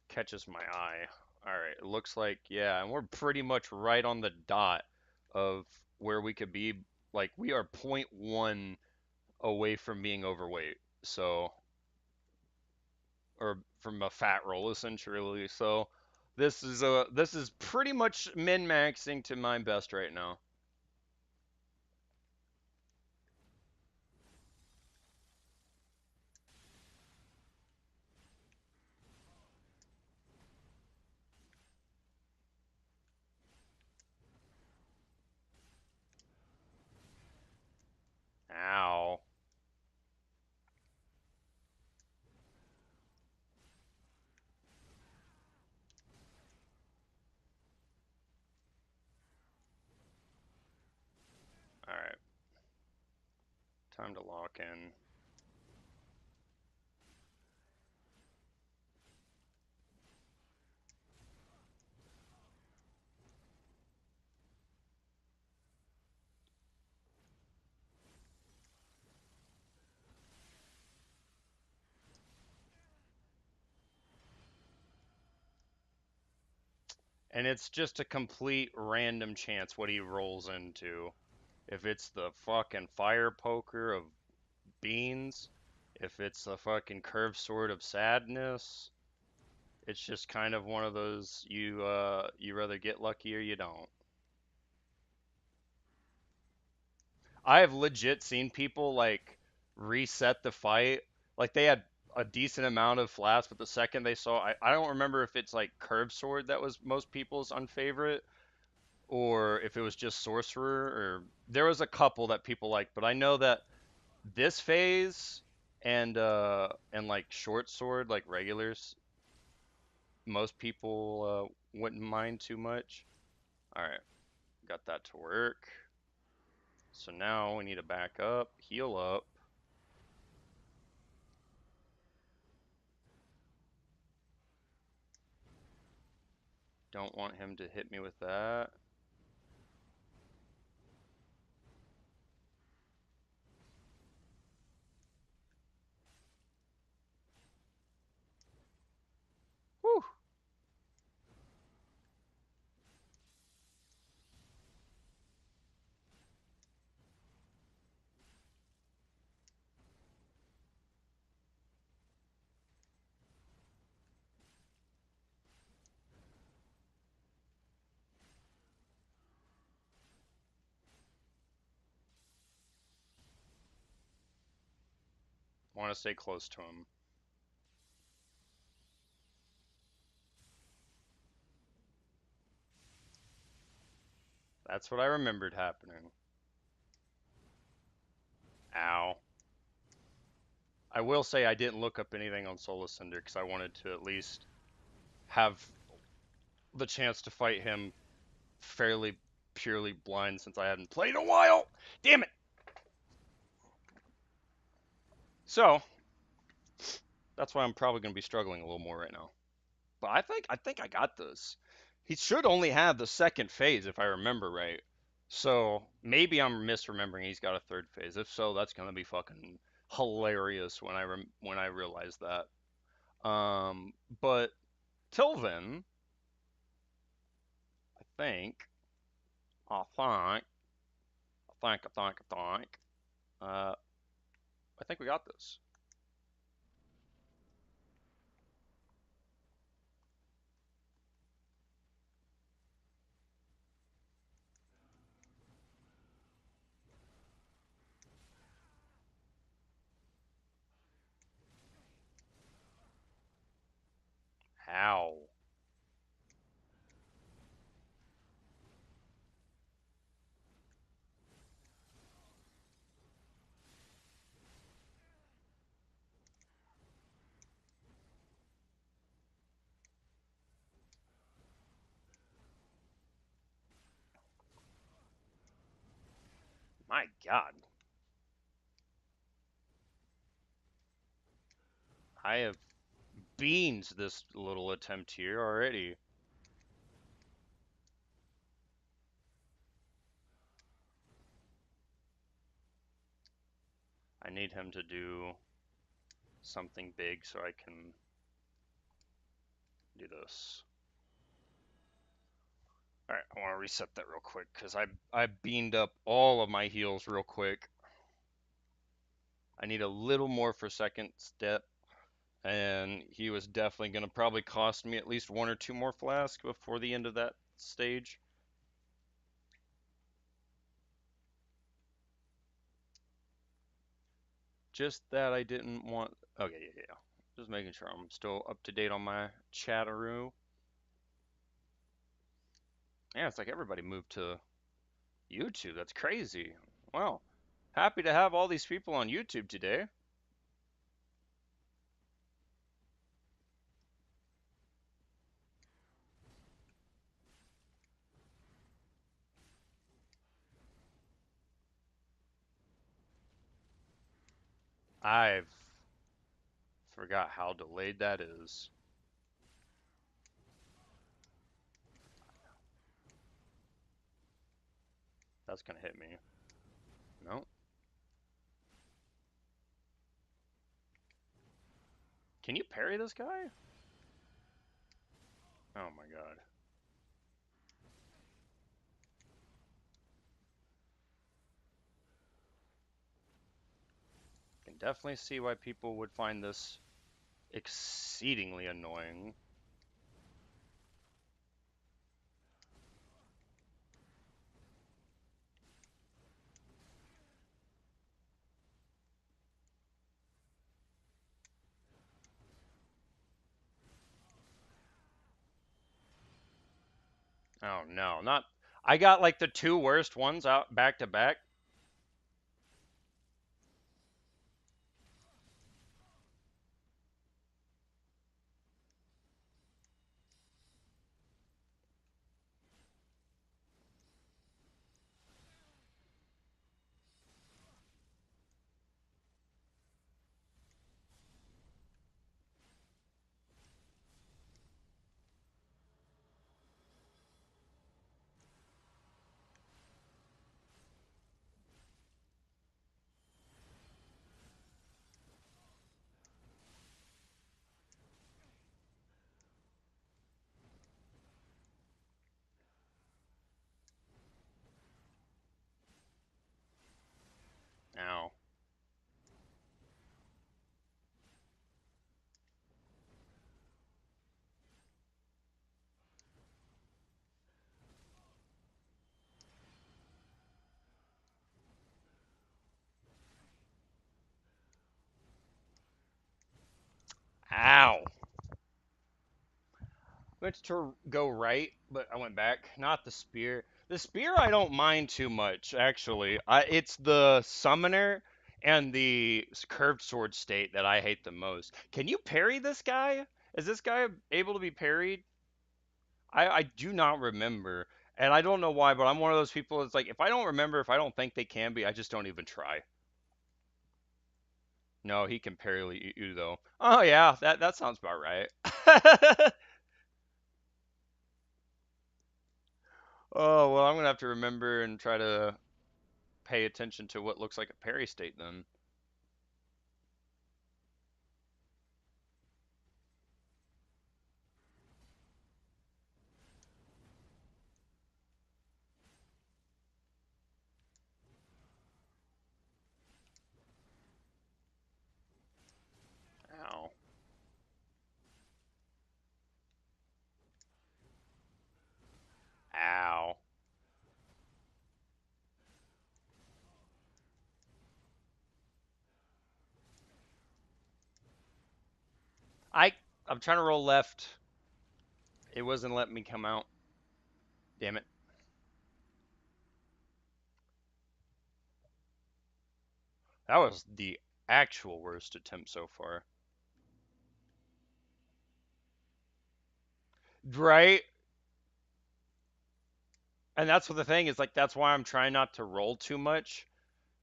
catches my eye. All right, it looks like yeah, and we're pretty much right on the dot of where we could be. Like we are point 0.1 away from being overweight. So or from a fat roll essentially. So this is pretty much min maxing to my best right now. Ow. All right, time to lock in. And it's just a complete random chance what he rolls into. If it's the fucking fire poker of beans, if it's the fucking curved sword of sadness, it's just kind of one of those you rather get lucky or you don't. I have legit seen people like reset the fight. Like they had a decent amount of flats, but the second they saw, I don't remember if it's like curved sword that was most people's unfavorite, or if it was just sorcerer, or there was a couple that people liked, but I know that this phase and like short sword, like regulars, most people wouldn't mind too much. All right, got that to work. So now we need to back up, heal up. Don't want him to hit me with that. Whew. Want to stay close to him. That's what I remembered happening. Ow. I will say I didn't look up anything on Solar Cinder because I wanted to at least have the chance to fight him fairly purely blind since I hadn't played in a while. Damn it! So that's why I'm probably going to be struggling a little more right now. But I think I got this. He should only have the second phase if I remember right. So maybe I'm misremembering. He's got a third phase. If so, that's going to be fucking hilarious when when I realize that. Um, but till then, I think I think. Uh, I think we got this. How? My God. I have beans this little attempt here already. I need him to do something big so I can do this. All right, I want to reset that real quick because I beamed up all of my heals real quick. I need a little more for second step, and he was definitely going to probably cost me at least one or two more flasks before the end of that stage. Just that I didn't want. Okay, yeah. Just making sure I'm still up to date on my chatteroo. Yeah, it's like everybody moved to YouTube. That's crazy. Wow. Happy to have all these people on YouTube today. I've forgot how delayed that is. That's gonna hit me. No. Can you parry this guy? Oh my god. Can definitely see why people would find this exceedingly annoying. Oh no, not. I got like the two worst ones out back to back. Ow. Ow. Went to go right, but I went back. Not the spear. The spear I don't mind too much, actually. It's the summoner and the curved sword state that I hate the most. Can you parry this guy? Is this guy able to be parried? I do not remember. And I don't know why, but I'm one of those people that's like, if I don't remember, if I don't think they can be, I just don't even try. No, he can parry you though. Oh yeah, that sounds about right. Oh, well, I'm gonna have to remember and try to pay attention to what looks like a parry state then. I I'm trying to roll left. It wasn't letting me come out. Damn it. That was the actual worst attempt so far. Right? And that's what the thing is like that's why I'm trying not to roll too much.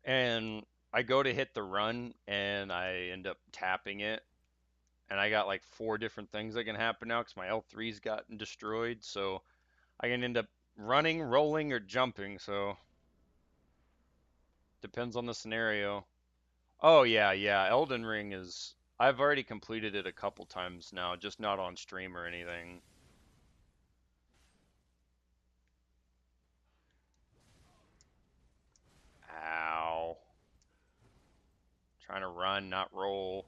And I go to hit the run and I end up tapping it. And I got like four different things that can happen now because my L3's gotten destroyed. So I can end up running, rolling, or jumping. So depends on the scenario. Oh yeah, yeah. Elden Ring is. I've already completed it a couple times now, just not on stream or anything. Ow. Trying to run, not roll.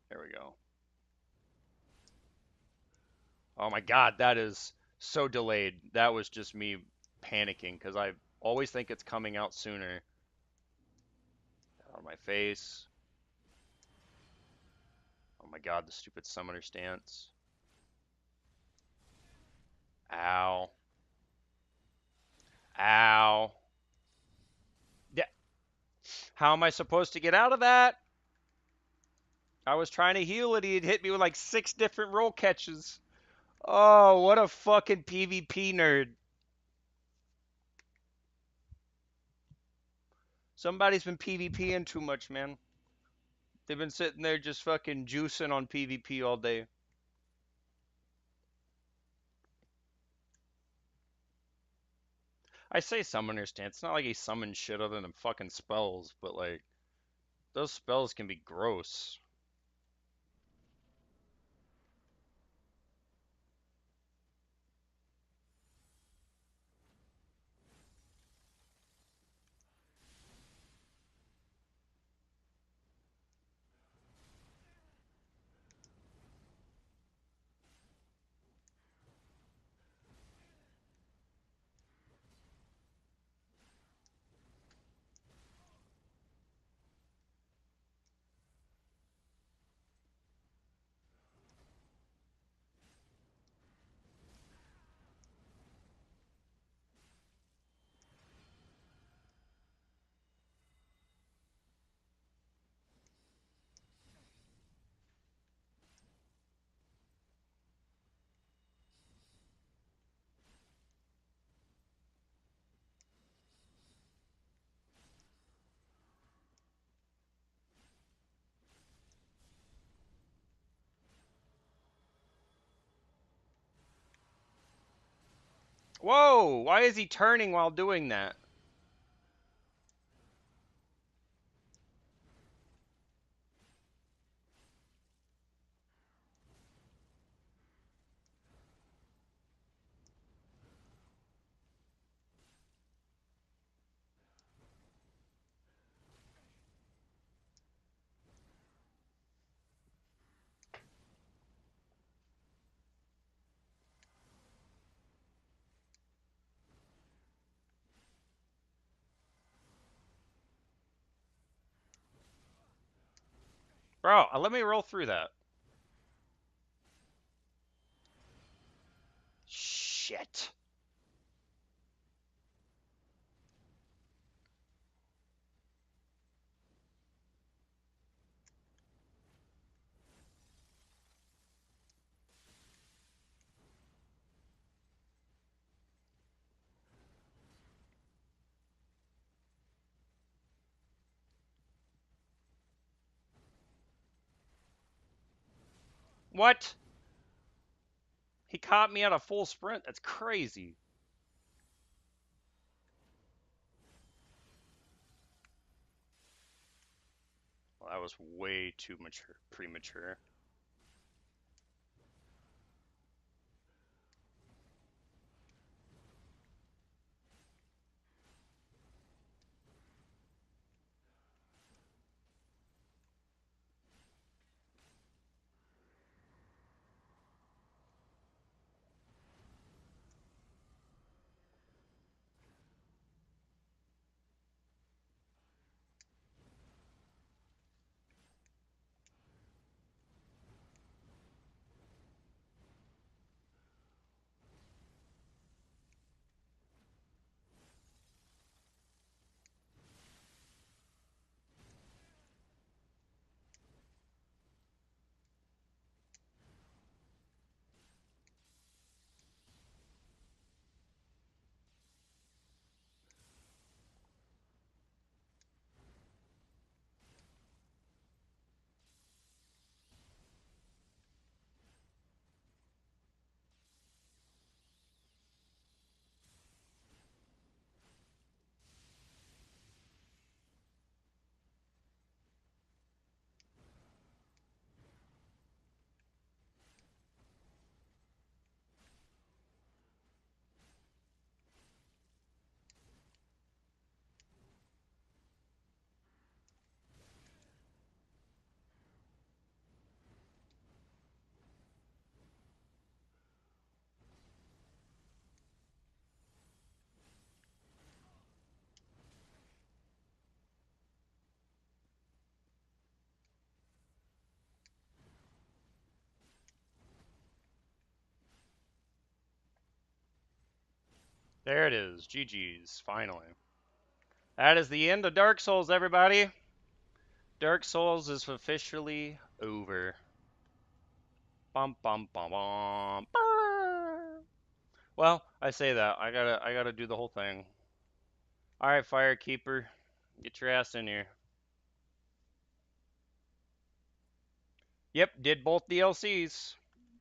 There we go. Oh my god, that is so delayed. That was just me panicking because I always think it's coming out sooner. On my face. Oh my god, the stupid summoner stance. Ow. Ow. Yeah. How am I supposed to get out of that? I was trying to heal it. He had hit me with like 6 different roll catches. Oh, what a fucking PvP nerd. Somebody's been PvPing too much, man. They've been sitting there just fucking juicing on PvP all day. I say summoner stance. It's not like he summons shit other than fucking spells, but like, those spells can be gross. Whoa! Why is he turning while doing that? Bro, let me roll through that. Shit. What? He caught me at a full sprint. That's crazy. Well, that was way too mature, premature. There it is. GG's, finally. That is the end of Dark Souls, everybody. Dark Souls is officially over. Bum bum bum bum. Well, I say that. I gotta do the whole thing. Alright, Firekeeper. Get your ass in here. Yep, did both DLCs.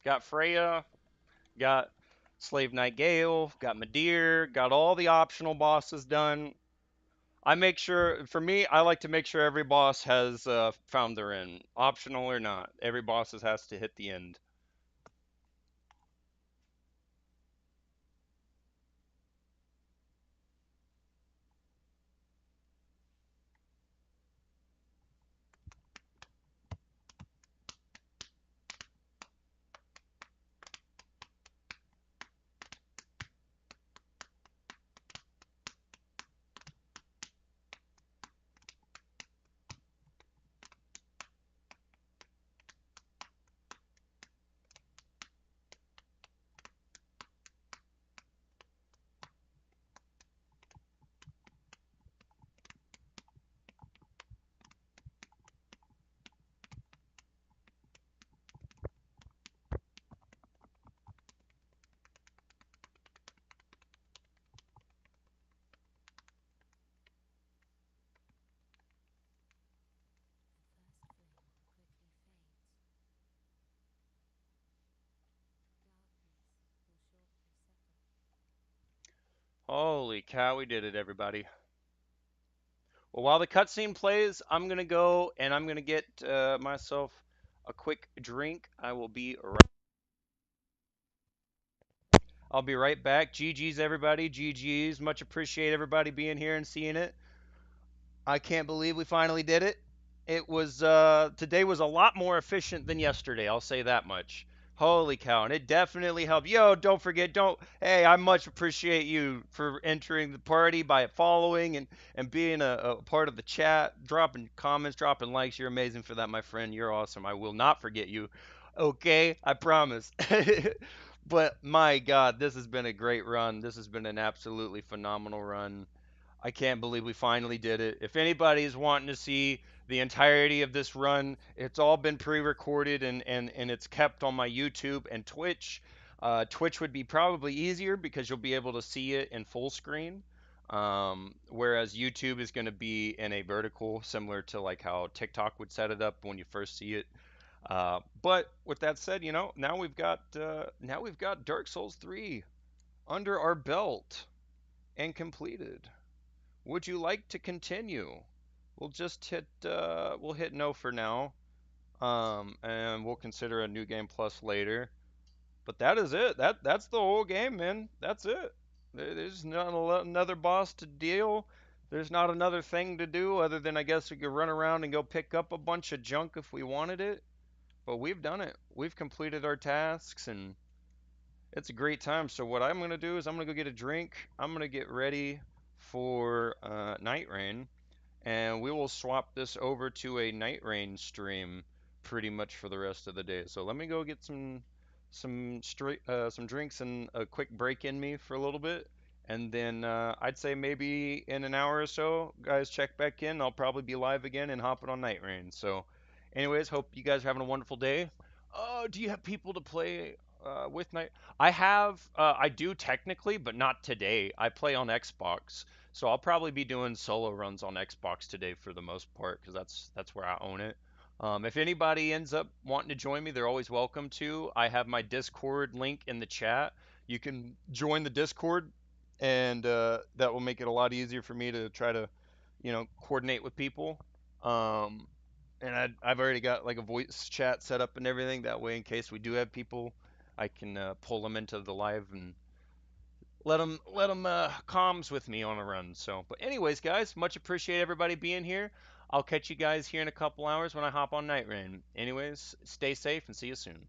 Got Freya, got Slave Knight Gale, got Madeir, got all the optional bosses done. I make sure, for me, I like to make sure every boss has found their end, optional or not. Every boss has to hit the end. Holy cow, we did it, everybody. Well, while the cutscene plays, I'm gonna go and I'm gonna get myself a quick drink. I'll be right back. GG's, everybody. GG's. Much appreciate everybody being here and seeing it. I can't believe we finally did it. It was today was a lot more efficient than yesterday. I'll say that much. Holy cow! And it definitely helped. Yo, don't forget, don't. Hey, I much appreciate you for entering the party by following and being a part of the chat, dropping comments, dropping likes. You're amazing for that, my friend. You're awesome. I will not forget you. Okay, I promise. But my God, this has been a great run. This has been an absolutely phenomenal run. I can't believe we finally did it. If anybody's wanting to see the entirety of this run, it's all been pre-recorded and it's kept on my YouTube and Twitch. Twitch would be probably easier because you'll be able to see it in full screen. Whereas YouTube is going to be in a vertical, similar to like how TikTok would set it up when you first see it. But with that said, now we've got Dark Souls 3 under our belt and completed. Would you like to continue? We'll hit no for now. And we'll consider a new game plus later. But that is it. That's the whole game, man. That's it. There's not another boss to deal. There's not another thing to do other than I guess we could run around and go pick up a bunch of junk if we wanted it. But we've done it. We've completed our tasks and it's a great time. So what I'm gonna do is I'm gonna go get a drink. I'm gonna get ready for Night Rain and we will swap this over to a Night Rain stream pretty much for the rest of the day. So let me go get some drinks and a quick break in me for a little bit, and then I'd say maybe in an hour or so, guys, check back in. I'll probably be live again and hopping on Night Rain. So, anyways, hope you guys are having a wonderful day. Oh, do you have people to play with Night? I do technically, but not today. I play on Xbox. So I'll probably be doing solo runs on Xbox today for the most part because that's where I own it. If anybody ends up wanting to join me, they're always welcome to. I have my Discord link in the chat. You can join the Discord, and that will make it a lot easier for me to try to, coordinate with people. Um, and I've already got like a voice chat set up and everything. That way, in case we do have people, I can pull them into the live and let them comms with me on a run. So, but anyways, guys, much appreciate everybody being here. I'll catch you guys here in a couple hours when I hop on Night Rain. Anyways, stay safe and see you soon.